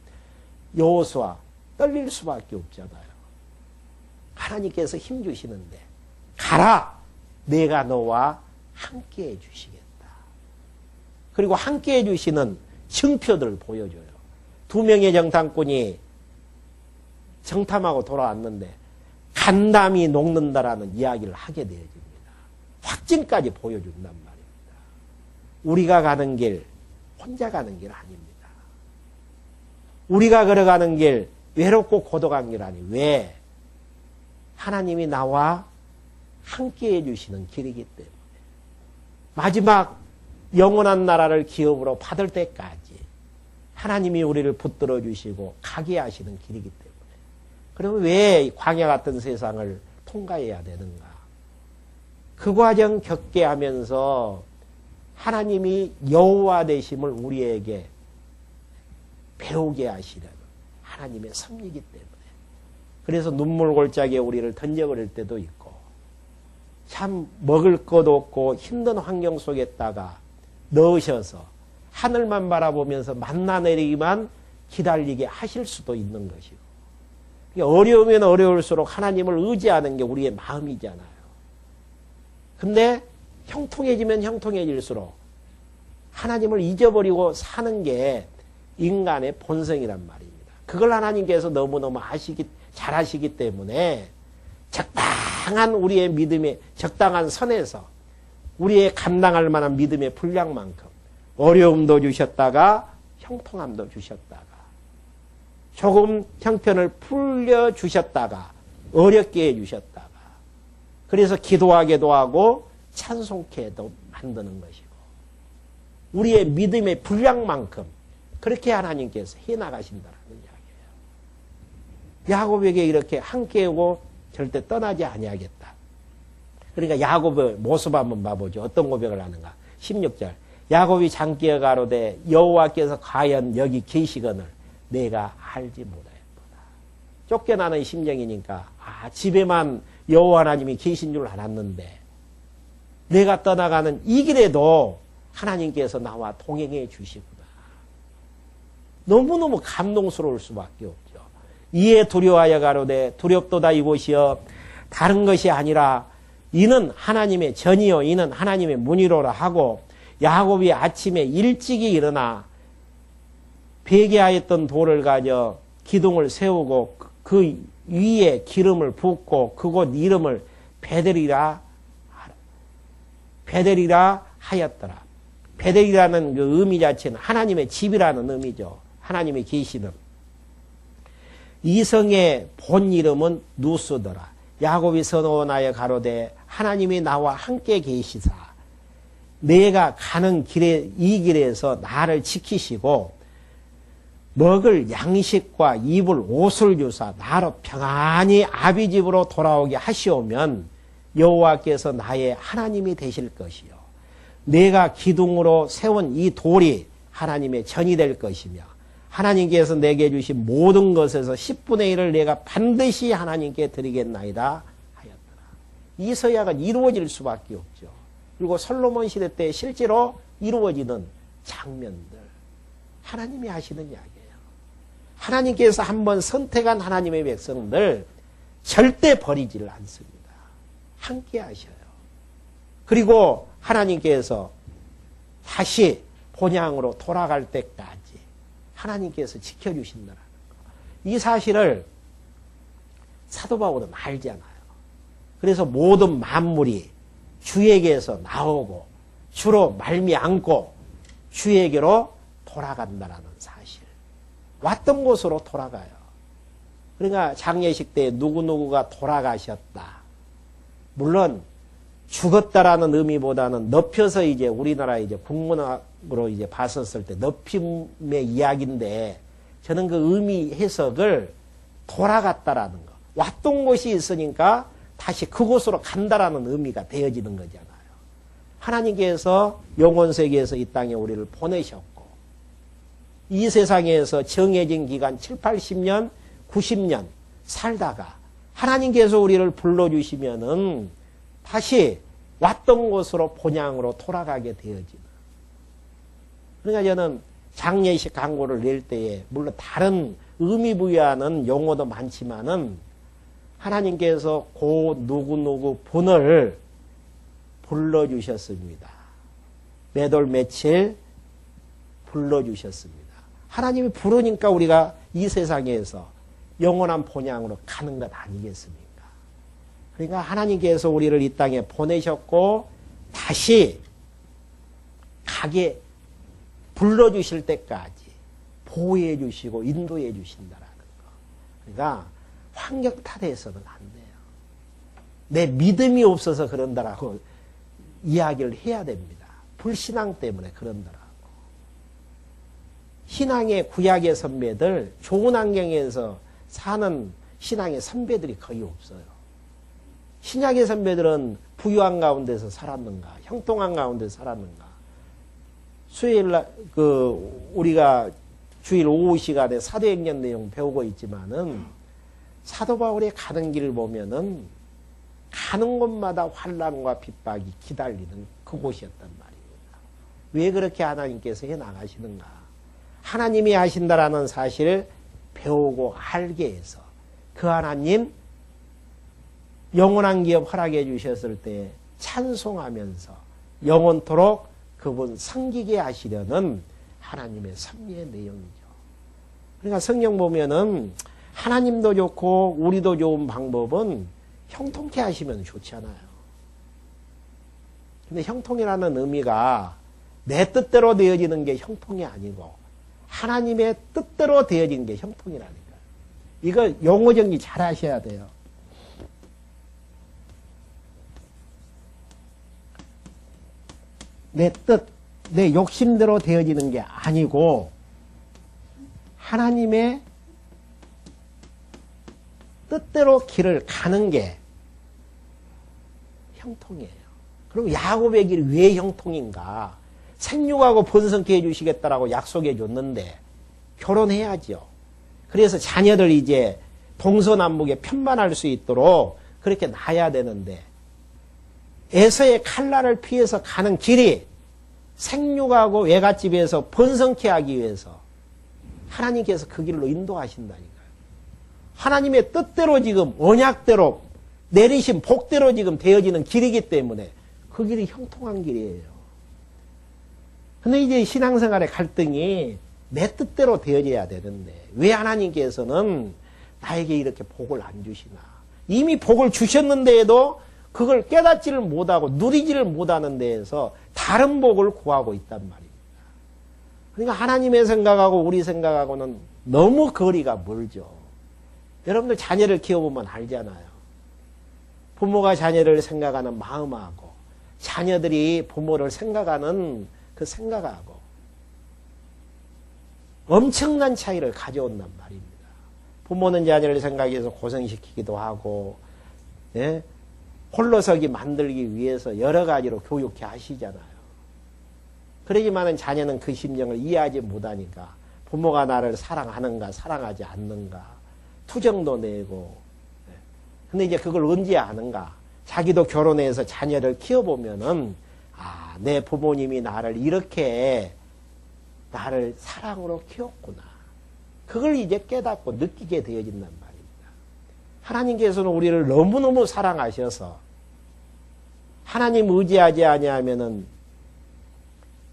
A: 여호수아 떨릴 수밖에 없잖아요. 하나님께서 힘 주시는데 가라, 내가 너와 함께 해주시겠다. 그리고 함께 해주시는 증표들을 보여줘요. 2명의 정탐꾼이 정탐하고 돌아왔는데 간담이 녹는다라는 이야기를 하게 되어집니다. 확증까지 보여준단 말입니다. 우리가 가는 길 혼자 가는 길 아닙니다. 우리가 걸어가는 길 외롭고 고독한 길 아니. 왜? 하나님이 나와 함께 해주시는 길이기 때문에. 마지막 영원한 나라를 기업으로 받을 때까지 하나님이 우리를 붙들어 주시고 가게 하시는 길이기 때문에. 그러면 왜 광야 같은 세상을 통과해야 되는가? 그 과정 겪게 하면서 하나님이 여호와 되심을 우리에게 배우게 하시려는 하나님의 섭리이기 때문에. 그래서 눈물 골짜기에 우리를 던져버릴 때도 있고, 참 먹을 것 없고 힘든 환경 속에다가 넣으셔서 하늘만 바라보면서 만나 내리기만 기다리게 하실 수도 있는 것이고, 어려우면 어려울수록 하나님을 의지하는 게 우리의 마음이잖아요. 근데 형통해지면 형통해질수록 하나님을 잊어버리고 사는 게 인간의 본성이란 말입니다. 그걸 하나님께서 너무너무 잘 아시기 때문에 적당한 우리의 믿음의 적당한 선에서 우리의 감당할 만한 믿음의 분량만큼 어려움도 주셨다가 형통함도 주셨다가 조금 형편을 풀려주셨다가 어렵게 해주셨다가 그래서 기도하게도 하고 찬송케도 만드는 것이고 우리의 믿음의 분량만큼 그렇게 하나님께서 해나가신다는 이야기예요. 야곱에게 이렇게 함께하고 절대 떠나지 아니하겠다. 그러니까 야곱의 모습 한번 봐보죠. 어떤 고백을 하는가. 16절 야곱이 장기에 가로되 여호와께서 과연 여기 계시거늘 내가 알지 못하였도다. 쫓겨나는 심정이니까 집에만 여호와 하나님이 계신 줄 알았는데 내가 떠나가는 이 길에도 하나님께서 나와 동행해 주시구나. 너무너무 감동스러울 수밖에 없죠. 이에 두려워하여 가로되 두렵도다 이곳이여 다른 것이 아니라 이는 하나님의 전이요 이는 하나님의 문이로라 하고 야곱이 아침에 일찍이 일어나 베개하였던 돌을 가져 기둥을 세우고 그 위에 기름을 붓고 그곳 이름을 베델이라 하였더라. 베델이라는 그 의미 자체는 하나님의 집이라는 의미죠. 하나님이 계시는. 이 성의 본 이름은 누스더라. 야곱이 선언하여 가로되 하나님이 나와 함께 계시사 내가 가는 길에 이 길에서 나를 지키시고 먹을 양식과 입을 옷을 주사 나로 평안히 아비 집으로 돌아오게 하시오면 여호와께서 나의 하나님이 되실 것이요 내가 기둥으로 세운 이 돌이 하나님의 전이 될 것이며 하나님께서 내게 주신 모든 것에서 10분의 1을 내가 반드시 하나님께 드리겠나이다 하였더라. 이 서약은 이루어질 수밖에 없죠. 그리고 솔로몬 시대 때 실제로 이루어지는 장면들 하나님이 하시는 이야기예요. 하나님께서 한번 선택한 하나님의 백성들 절대 버리지를 않습니다. 함께 하셔요. 그리고 하나님께서 다시 본향으로 돌아갈 때까지 하나님께서 지켜주신다는 거. 이 사실을 사도 바울은 알잖아요. 그래서 모든 만물이 주에게서 나오고 주로 말미암고 주에게로 돌아간다라는 사실. 왔던 곳으로 돌아가요. 그러니까 장례식 때 누구누구가 돌아가셨다. 물론 죽었다라는 의미보다는 넓혀서 이제 우리나라 이제 국문학으로 이제 봤었을 때 넓힘의 이야기인데 저는 그 의미 해석을 돌아갔다라는 거. 왔던 곳이 있으니까 다시 그곳으로 간다라는 의미가 되어지는 거잖아요. 하나님께서 영혼세계에서 이 땅에 우리를 보내셨고 이 세상에서 정해진 기간 7, 80년, 90년 살다가 하나님께서 우리를 불러주시면은 다시 왔던 곳으로 본향으로 돌아가게 되어지는. 그러니까 저는 장례식 광고를 낼 때에 물론 다른 의미 부여하는 용어도 많지만은 하나님께서 고 누구누구 분을 불러주셨습니다. 몇 월 며칠 불러주셨습니다. 하나님이 부르니까 우리가 이 세상에서 영원한 본향으로 가는 것 아니겠습니까? 그러니까 하나님께서 우리를 이 땅에 보내셨고 다시 가게 불러주실 때까지 보호해 주시고 인도해 주신다라는 거. 그러니까 환경 탓해서는 안 돼요. 내 믿음이 없어서 그런다라고 이야기를 해야 됩니다. 불신앙 때문에 그런다라고. 신앙의 구약의 선배들, 좋은 환경에서 사는 신앙의 선배들이 거의 없어요. 신약의 선배들은 부유한 가운데서 살았는가, 형통한 가운데서 살았는가. 수요일 날, 우리가 주일 오후 시간에 사도행전 내용 배우고 있지만은 사도 바울의 가는 길을 보면은 가는 곳마다 환난과 핍박이 기다리는 그곳이었단 말입니다. 왜 그렇게 하나님께서 해 나가시는가? 하나님이 하신다라는 사실을 배우고 알게 해서 그 하나님 영원한 기업 허락해 주셨을 때 찬송하면서 영원토록 그분 섬기게 하시려는 하나님의 섭리의 내용이죠. 그러니까 성경 보면은 하나님도 좋고 우리도 좋은 방법은 형통케 하시면 좋잖아요. 근데 형통이라는 의미가 내 뜻대로 되어지는 게 형통이 아니고 하나님의 뜻대로 되어지는 게 형통이라니까요. 이거 용어 정리 잘 하셔야 돼요. 내 뜻, 내 욕심대로 되어지는 게 아니고 하나님의 뜻대로 길을 가는 게 형통이에요. 그럼 야곱의 길이 왜 형통인가? 생육하고 번성케 해주시겠다라고 약속해 줬는데 결혼해야죠. 그래서 자녀들 이제 동서남북에 편만할 수 있도록 그렇게 낳아야 되는데 에서의 칼날을 피해서 가는 길이 생육하고 외갓집에서 번성케 하기 위해서 하나님께서 그 길로 인도하신다니까요. 하나님의 뜻대로 지금 언약대로 내리신 복대로 지금 되어지는 길이기 때문에 그 길이 형통한 길이에요. 근데 이제 신앙생활의 갈등이 내 뜻대로 되어져야 되는데 왜 하나님께서는 나에게 이렇게 복을 안 주시나? 이미 복을 주셨는데도 그걸 깨닫지를 못하고 누리지를 못하는 데에서 다른 복을 구하고 있단 말입니다. 그러니까 하나님의 생각하고 우리 생각하고는 너무 거리가 멀죠. 여러분들 자녀를 키워보면 알잖아요. 부모가 자녀를 생각하는 마음하고 자녀들이 부모를 생각하는 그 생각하고 엄청난 차이를 가져온단 말입니다. 부모는 자녀를 생각해서 고생시키기도 하고 홀로서기 만들기 위해서 여러 가지로 교육해 하시잖아요. 그러지만은 자녀는 그 심정을 이해하지 못하니까 부모가 나를 사랑하는가 사랑하지 않는가 투정도 내고 근데 이제 그걸 언제 아는가? 자기도 결혼해서 자녀를 키워보면은 아, 내 부모님이 나를 이렇게 나를 사랑으로 키웠구나. 그걸 이제 깨닫고 느끼게 되어진단 말입니다. 하나님께서는 우리를 너무너무 사랑하셔서 하나님 의지하지 아니하면은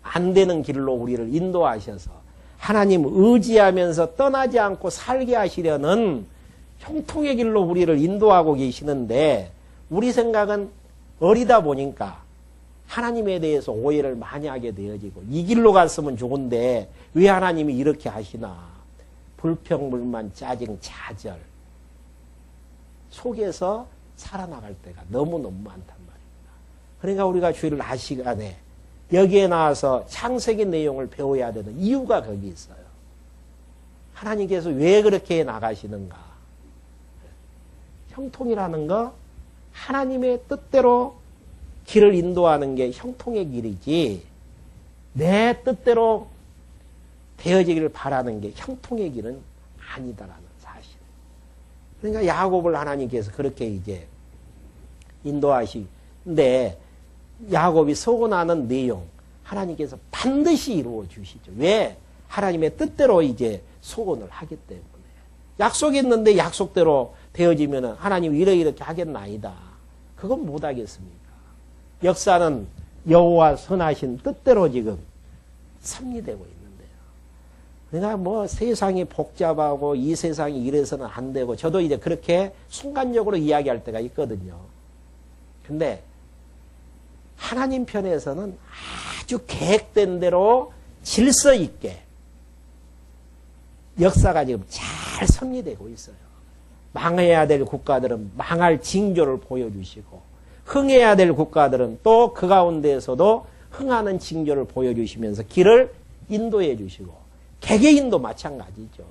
A: 안 되는 길로 우리를 인도하셔서 하나님 의지하면서 떠나지 않고 살게 하시려는 형통의 길로 우리를 인도하고 계시는데 우리 생각은 어리다 보니까 하나님에 대해서 오해를 많이 하게 되어지고 이 길로 갔으면 좋은데 왜 하나님이 이렇게 하시나. 불평불만 짜증 좌절 속에서 살아나갈 때가 너무너무 많단 말입니다. 그러니까 우리가 주일을 날 시간에 여기에 나와서 창세기 내용을 배워야 되는 이유가 거기 있어요. 하나님께서 왜 그렇게 나가시는가. 형통이라는 거 하나님의 뜻대로 길을 인도하는 게 형통의 길이지 내 뜻대로 되어지기를 바라는 게 형통의 길은 아니다라는 사실. 그러니까 야곱을 하나님께서 그렇게 이제 인도하시는데 야곱이 서원하는 내용 하나님께서 반드시 이루어 주시죠. 왜? 하나님의 뜻대로 이제 소원을 하기 때문에. 약속이 있는데 약속대로 되어지면 하나님 이렇게 하겠나이다. 그건 못하겠습니까? 역사는 여호와 선하신 뜻대로 지금 섭리되고 있는데요. 그러니까 뭐 세상이 복잡하고 이 세상이 이래서는 안 되고 저도 이제 그렇게 순간적으로 이야기할 때가 있거든요. 근데 하나님 편에서는 아주 계획된 대로 질서 있게 역사가 지금 잘 섭리되고 있어요. 망해야 될 국가들은 망할 징조를 보여주시고 흥해야 될 국가들은 또 그 가운데에서도 흥하는 징조를 보여주시면서 길을 인도해 주시고 개개인도 마찬가지죠.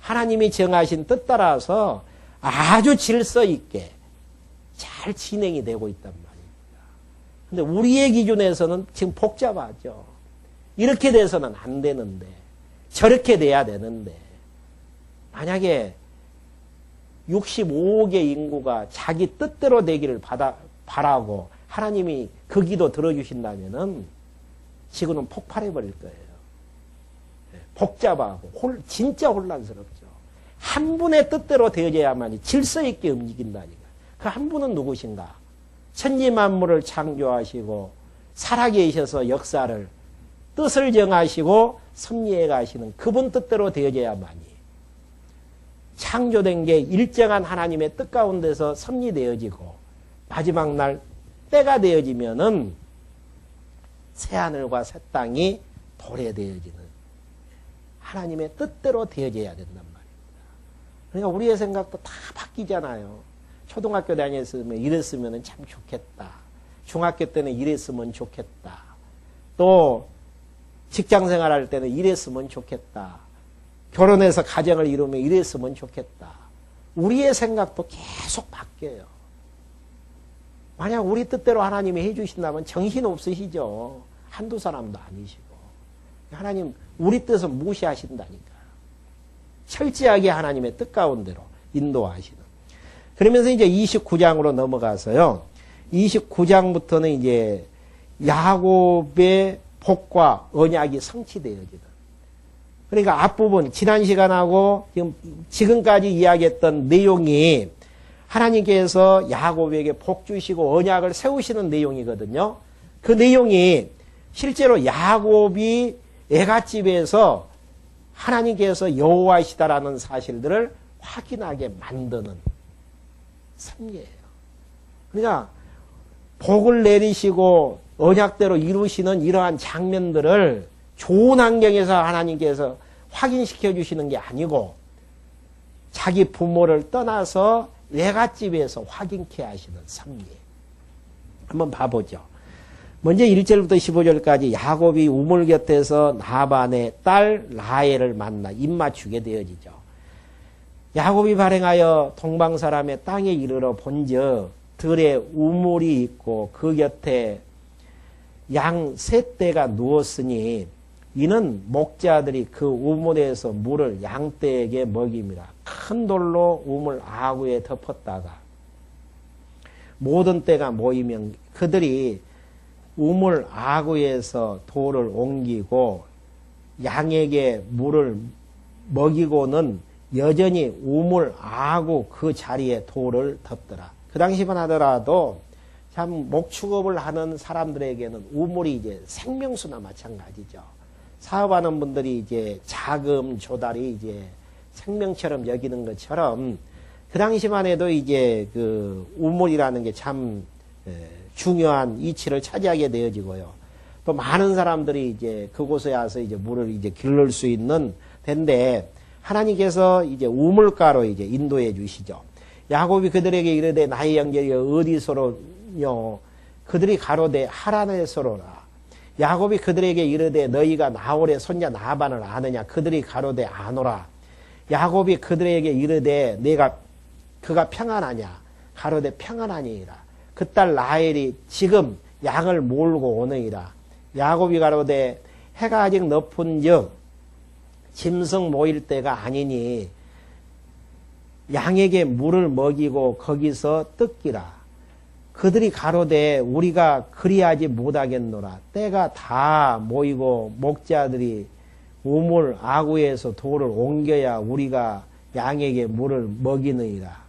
A: 하나님이 정하신 뜻 따라서 아주 질서 있게 잘 진행이 되고 있단 말입니다. 근데 우리의 기준에서는 지금 복잡하죠. 이렇게 돼서는 안 되는데 저렇게 돼야 되는데 만약에 65억의 인구가 자기 뜻대로 되기를 바라고 하나님이 그 기도 들어주신다면은 지구는 폭발해버릴 거예요. 복잡하고 진짜 혼란스럽죠. 한 분의 뜻대로 되어져야만이 질서 있게 움직인다니까. 그 한 분은 누구신가? 천지만물을 창조하시고 살아계셔서 역사를 뜻을 정하시고 섭리해 가시는 그분 뜻대로 되어져야만이 창조된 게 일정한 하나님의 뜻 가운데서 섭리되어지고 마지막 날 때가 되어지면은 새하늘과 새 땅이 도래되어지는 하나님의 뜻대로 되어져야 된단 말입니다. 그러니까 우리의 생각도 다 바뀌잖아요. 초등학교 다녔으면 이랬으면 참 좋겠다. 중학교 때는 이랬으면 좋겠다. 또 직장 생활할 때는 이랬으면 좋겠다. 결혼해서 가정을 이루면 이랬으면 좋겠다. 우리의 생각도 계속 바뀌어요. 만약 우리 뜻대로 하나님이 해주신다면 정신없으시죠. 한두 사람도 아니시고. 하나님 우리 뜻을 무시하신다니까요. 철저하게 하나님의 뜻 가운데로 인도하시는. 그러면서 이제 29장으로 넘어가서요. 29장부터는 이제 야곱의 복과 언약이 성취되어지는. 그러니까 앞부분 지난 시간하고 지금까지 이야기했던 내용이 하나님께서 야곱에게 복 주시고 언약을 세우시는 내용이거든요. 그 내용이 실제로 야곱이 애갓집에서 하나님께서 여호와이시다라는 사실들을 확인하게 만드는 섭리예요. 그러니까 복을 내리시고 언약대로 이루시는 이러한 장면들을 좋은 환경에서 하나님께서 확인시켜 주시는 게 아니고 자기 부모를 떠나서 외갓집에서 확인케 하시는 섭리. 한번 봐보죠. 먼저 1절부터 15절까지 야곱이 우물 곁에서 라반의 딸 라헬을 만나 입맞추게 되어지죠. 야곱이 발행하여 동방 사람의 땅에 이르러 본즉 들에 우물이 있고 그 곁에 양 세 떼가 누웠으니 이는 목자들이 그 우물에서 물을 양떼에게 먹임이라. 큰 돌로 우물 아구에 덮었다가 모든 떼가 모이면 그들이 우물 아구에서 돌을 옮기고 양에게 물을 먹이고는 여전히 우물 아구 그 자리에 돌을 덮더라. 그 당시만 하더라도 참 목축업을 하는 사람들에게는 우물이 이제 생명수나 마찬가지죠. 사업하는 분들이 이제 자금 조달이 이제 생명처럼 여기는 것처럼 그 당시만 해도 이제 그 우물이라는 게 참 중요한 위치를 차지하게 되어지고요. 또 많은 사람들이 이제 그곳에 와서 이제 물을 이제 길를 수 있는 데인데 하나님께서 이제 우물가로 이제 인도해 주시죠. 야곱이 그들에게 이르되 나의 형제여 어디서로뇨 그들이 가로되 하란에서로라. 야곱이 그들에게 이르되 너희가 나홀의 손자 나반을 아느냐 그들이 가로되 아노라. 야곱이 그들에게 이르되 그가 평안하냐 가로되 평안하니이라. 그 딸 라헬이 지금 양을 몰고 오느니라. 야곱이 가로되 해가 아직 높은즉 짐승 모일 때가 아니니 양에게 물을 먹이고 거기서 뜯기라. 그들이 가로되 우리가 그리하지 못하겠노라. 때가 다 모이고 목자들이 우물 아구에서 돌을 옮겨야 우리가 양에게 물을 먹이느니라.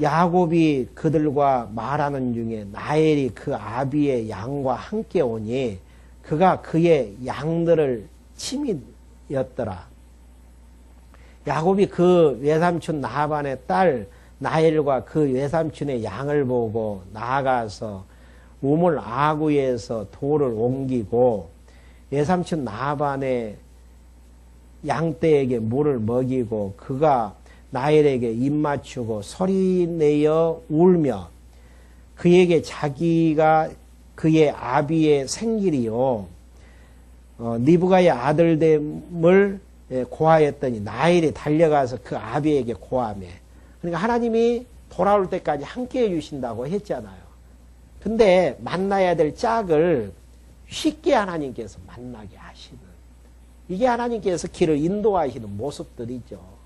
A: 야곱이 그들과 말하는 중에 라헬이 그 아비의 양과 함께 오니 그가 그의 양들을 침이었더라. 야곱이 그 외삼촌 나반의 딸 라헬과 그 외삼촌의 양을 보고 나아가서 우물 아구에서 돌을 옮기고 외삼촌 나반의 양떼에게 물을 먹이고 그가 라헬에게 입 맞추고 소리내어 울며 그에게 자기가 그의 아비의 생길이요 리브가의 아들됨을 고하였더니 라헬이 달려가서 그 아비에게 고하며 그러니까 하나님이 돌아올 때까지 함께 해주신다고 했잖아요. 근데 만나야 될 짝을 쉽게 하나님께서 만나게 하시는 이게 하나님께서 길을 인도하시는 모습들이죠.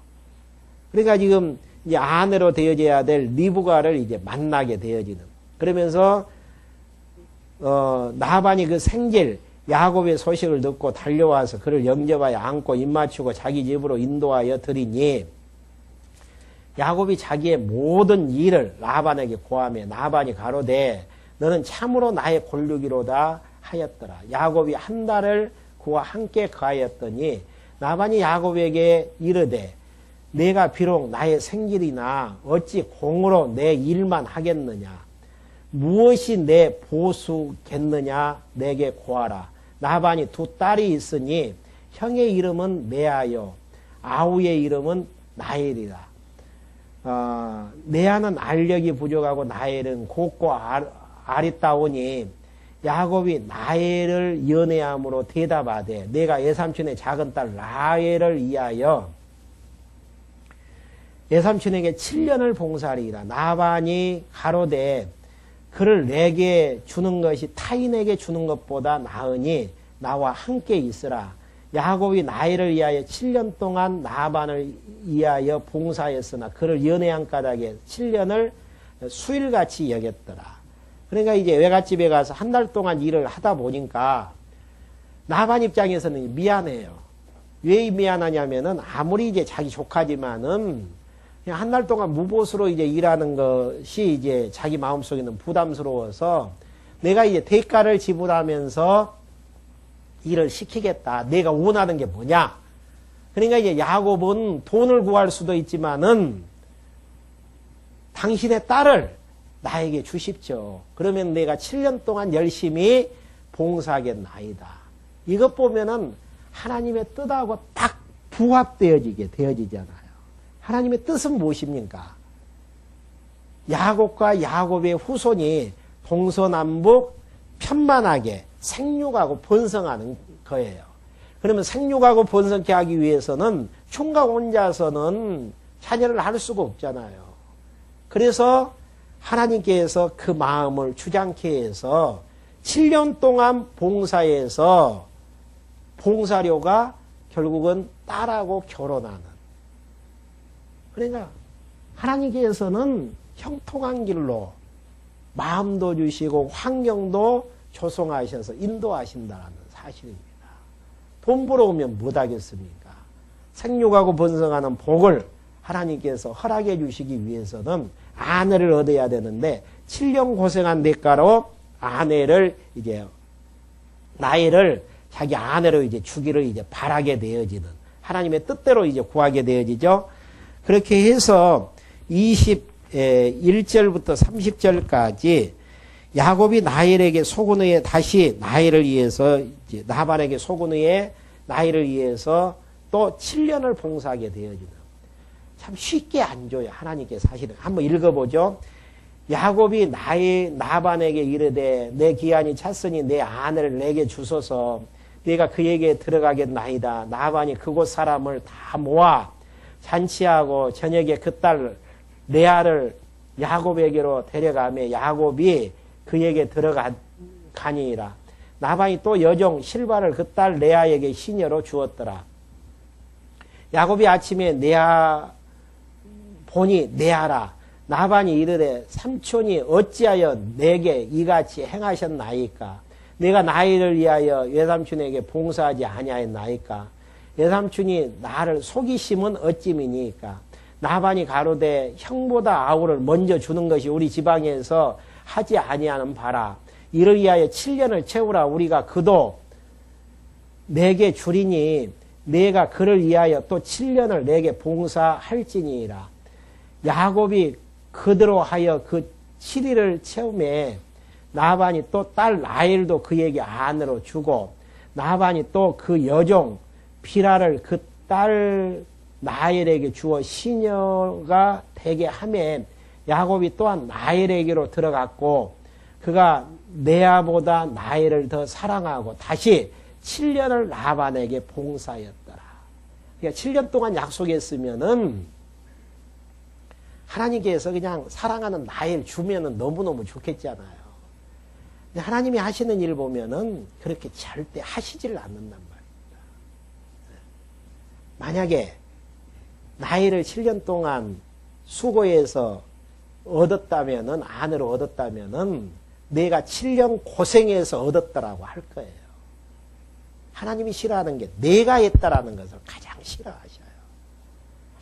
A: 그러니까 지금 이제 아내로 되어져야 될 리브가를 이제 만나게 되어지는 그러면서 나반이 그 생질 야곱의 소식을 듣고 달려와서 그를 영접하여 안고 입맞추고 자기 집으로 인도하여 드리니 야곱이 자기의 모든 일을 라반에게 고하며 나반이 가로되 너는 참으로 나의 골육이로다 하였더라. 야곱이 한 달을 그와 함께 거하였더니 나반이 야곱에게 이르되 내가 비록 나의 생길이나 어찌 공으로 내 일만 하겠느냐 무엇이 내 보수겠느냐 내게 고하라. 나반이 두 딸이 있으니 형의 이름은 레아요 아우의 이름은 나엘이라. 레아는 알력이 부족하고 나엘은 곱고 아리따우니 야곱이 나엘을 연애함으로 대답하되 내가 외삼촌의 작은 딸 라헬을 위하여 외삼촌에게 7년을 봉사하리이다. 나반이 가로되 그를 내게 주는 것이 타인에게 주는 것보다 나으니 나와 함께 있으라. 야곱이 나엘을 위하여 7년 동안 나반을 위하여 봉사했으나 그를 연애한 까닭에 7년을 수일같이 여겼더라. 그러니까 이제 외갓집에 가서 한 달 동안 일을 하다 보니까 나반 입장에서는 미안해요. 왜 미안하냐면은 아무리 이제 자기 조카지만은 그냥 한 달 동안 무보수로 이제 일하는 것이 이제 자기 마음속에는 부담스러워서 내가 이제 대가를 지불하면서 일을 시키겠다. 내가 원하는 게 뭐냐? 그러니까 이제 야곱은 돈을 구할 수도 있지만은 당신의 딸을 나에게 주십시오. 그러면 내가 7년 동안 열심히 봉사하겠나이다. 이것 보면은 하나님의 뜻하고 딱 되어지잖아요. 하나님의 뜻은 무엇입니까? 야곱과 야곱의 후손이 동서남북 편만하게 생육하고 번성하는 거예요. 그러면 생육하고 번성케 하기 위해서는 총각 혼자서는 자녀를 할 수가 없잖아요. 그래서 하나님께서 그 마음을 주장케 해서 7년 동안 봉사해서 봉사료가 결국은 딸하고 결혼하는. 그러니까 하나님께서는 형통한 길로 마음도 주시고 환경도 조성하셔서 인도하신다는 사실입니다. 돈 벌어오면 못하겠습니까? 생육하고 번성하는 복을 하나님께서 허락해 주시기 위해서는 아내를 얻어야 되는데 7년 고생한 대가로 아내를 이제 나이를 자기 아내로 이제 주기를 이제 바라게 되어지는 하나님의 뜻대로 이제 구하게 되어지죠. 그렇게 해서 21절부터 30절까지 야곱이 라헬에게 속은 후에 다시 라헬을 위해서 라반에게 속은 후에 라헬을 위해서 또 7년을 봉사하게 되어지는, 참 쉽게 안 줘요. 하나님께 사실은. 한번 읽어보죠. 야곱이 라반에게 이르되 내 기한이 찼으니 내 아내를 내게 주소서. 내가 그에게 들어가겠나이다. 라반이 그곳 사람을 다 모아 잔치하고 저녁에 그 딸 레아를 야곱에게로 데려가며 야곱이 그에게 들어가니라. 라반이 또 여종 실바를 그 딸 레아에게 시녀로 주었더라. 야곱이 아침에 레아 보니 레아라. 라반이 이르되 삼촌이 어찌하여 내게 이같이 행하셨나이까? 내가 나이를 위하여 외삼촌에게 봉사하지 아니하였나이까? 외삼촌이 나를 속이심은 어찌미니까? 라반이 가로되 형보다 아우를 먼저 주는 것이 우리 지방에서 하지 아니하는 바라. 이를 위하여 7년을 채우라. 우리가 그도 내게 주리니 내가 그를 위하여 또 7년을 내게 봉사할지니라. 야곱이 그대로 하여 그 7일을 채우매 라반이 또 딸 라헬도 그에게 아내로 주고 라반이 또 그 여종 비라를 그 딸 라헬에게 주어 시녀가 되게 하매 야곱이 또한 라헬에게로 들어갔고 그가 레아보다 라헬을 더 사랑하고 다시 7년을 라반에게 봉사하였더라. 그러니까 7년 동안 약속했으면은 하나님께서 그냥 사랑하는 라헬 주면은 너무너무 좋겠잖아요. 근데 하나님이 하시는 일 보면은 그렇게 절대 하시지를 않는단 말입니다. 만약에 라헬을 7년 동안 수고해서 얻었다면은, 아내로 얻었다면은 내가 7년 고생해서 얻었더라고 할 거예요. 하나님이 싫어하는 게 내가 했다라는 것을 가장 싫어하셔요.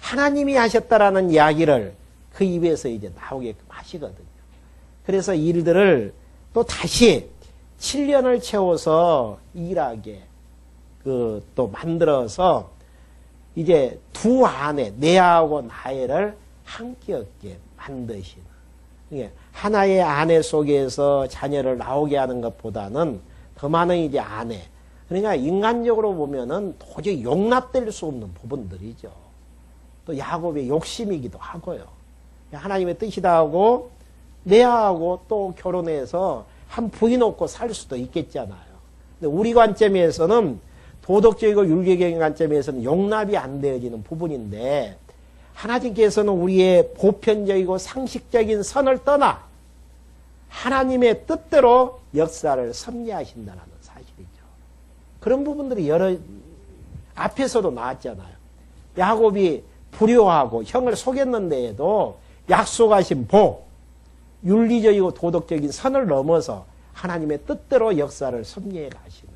A: 하나님이 하셨다라는 이야기를 그 입에서 이제 나오게끔 하시거든요. 그래서 일들을 또 다시 7년을 채워서 일하게 또 만들어서 이제 두 아내, 레아하고 라헬을 함께 얻게 만드시는. 하나의 아내 속에서 자녀를 나오게 하는 것보다는 더 많은 이제 아내. 그러니까 인간적으로 보면은 도저히 용납될 수 없는 부분들이죠. 또 야곱의 욕심이기도 하고요. 하나님의 뜻이다 하고 레아하고 또 결혼해서 한 부인 얻고 살 수도 있겠잖아요. 근데 우리 관점에서는 도덕적이고 윤리적인 관점에서는 용납이 안 되어지는 부분인데 하나님께서는 우리의 보편적이고 상식적인 선을 떠나 하나님의 뜻대로 역사를 섭리하신다는 사실이죠. 그런 부분들이 앞에서도 나왔잖아요. 야곱이 불효하고 형을 속였는데에도 약속하신 복, 윤리적이고 도덕적인 선을 넘어서 하나님의 뜻대로 역사를 섭리해 가시는.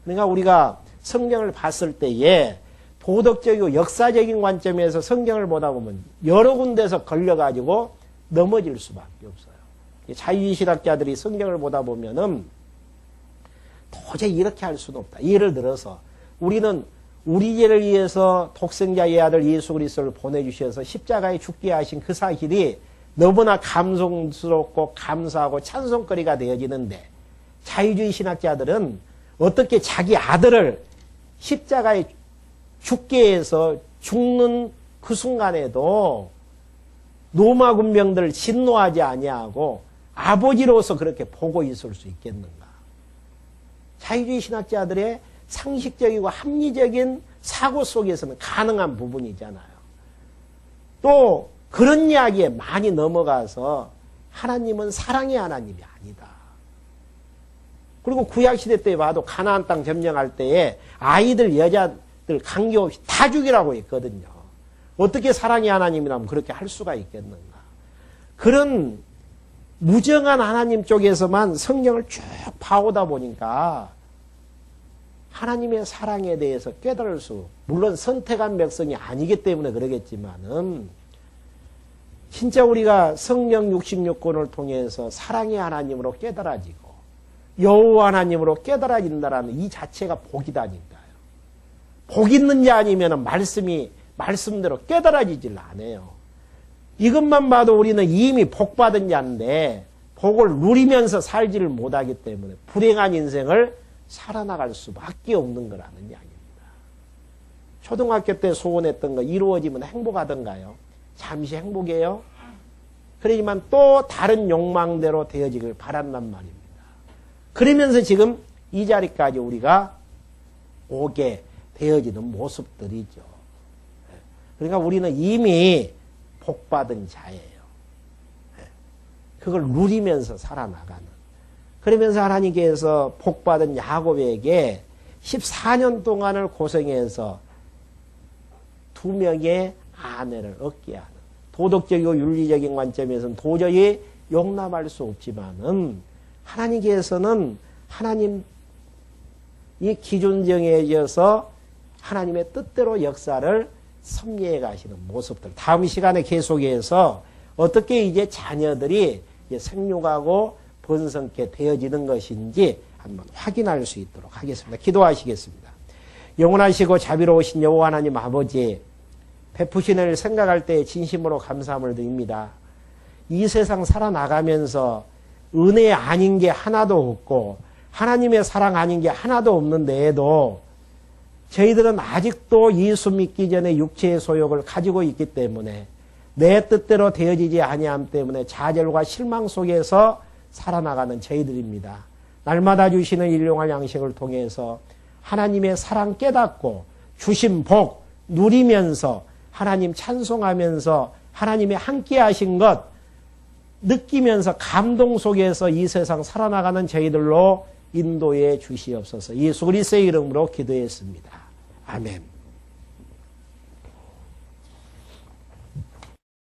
A: 그러니까 우리가 성경을 봤을 때에 도덕적이고 역사적인 관점에서 성경을 보다 보면 여러 군데서 걸려가지고 넘어질 수밖에 없어요. 자유주의 신학자들이 성경을 보다 보면은 도저히 이렇게 할 수는 없다. 예를 들어서 우리는 우리 죄를 위해서 독생자의 아들 예수 그리스도를 보내주셔서 십자가에 죽게 하신 그 사실이 너무나 감동스럽고 감사하고 찬송거리가 되어지는데 자유주의 신학자들은 어떻게 자기 아들을 십자가에 죽게 해서 죽는 그 순간에도 로마 군병들을 진노하지 아니하고 아버지로서 그렇게 보고 있을 수 있겠는가? 자유주의 신학자들의 상식적이고 합리적인 사고 속에서는 가능한 부분이잖아요. 또 그런 이야기에 많이 넘어가서 하나님은 사랑의 하나님이 아니다. 그리고 구약시대 때 봐도 가나안 땅 점령할 때에 아이들, 여자들 관계없이 다 죽이라고 했거든요. 어떻게 사랑의 하나님이라면 그렇게 할 수가 있겠는가. 그런 무정한 하나님 쪽에서만 성경을 쭉 봐오다 보니까 하나님의 사랑에 대해서 깨달을 수, 물론 선택한 백성이 아니기 때문에 그러겠지만은 진짜 우리가 성령 66권을 통해서 사랑의 하나님으로 깨달아지고 여호와 하나님으로 깨달아진다라는 이 자체가 복이다니까요. 복 있는 자 아니면 말씀대로 깨달아지질 않아요. 이것만 봐도 우리는 이미 복받은 자인데 복을 누리면서 살지를 못하기 때문에 불행한 인생을 살아나갈 수밖에 없는 거라는 이야기입니다. 초등학교 때 소원했던 거 이루어지면 행복하던가요? 잠시 행복해요? 그러지만 또 다른 욕망대로 되어지길 바란단 말입니다. 그러면서 지금 이 자리까지 우리가 오게 되어지는 모습들이죠. 그러니까 우리는 이미 복받은 자예요. 그걸 누리면서 살아나가는. 그러면서 하나님께서 복받은 야곱에게 14년 동안을 고생해서 2명의 아내를 얻게 하는, 도덕적이고 윤리적인 관점에서는 도저히 용납할 수 없지만은 하나님께서는 하나님 이 기준 정해져서 하나님의 뜻대로 역사를 섭리해 가시는 모습들. 다음 시간에 계속해서 어떻게 이제 자녀들이 이제 생육하고 번성케 되어지는 것인지 한번 확인할 수 있도록 하겠습니다. 기도하시겠습니다. 영원하시고 자비로우신 여호와 하나님 아버지, 베푸신 을 생각할 때 진심으로 감사함을 드립니다. 이 세상 살아나가면서 은혜 아닌 게 하나도 없고 하나님의 사랑 아닌 게 하나도 없는데에도 저희들은 아직도 예수 믿기 전에 육체의 소욕을 가지고 있기 때문에 내 뜻대로 되어지지 아니함 때문에 좌절과 실망 속에서 살아나가는 저희들입니다. 날마다 주시는 일용할 양식을 통해서 하나님의 사랑 깨닫고 주신 복 누리면서 하나님 찬송하면서 하나님의 함께 하신 것 느끼면서 감동 속에서 이 세상 살아나가는 저희들로 인도해 주시옵소서. 예수 그리스도의 이름으로 기도했습니다. 아멘.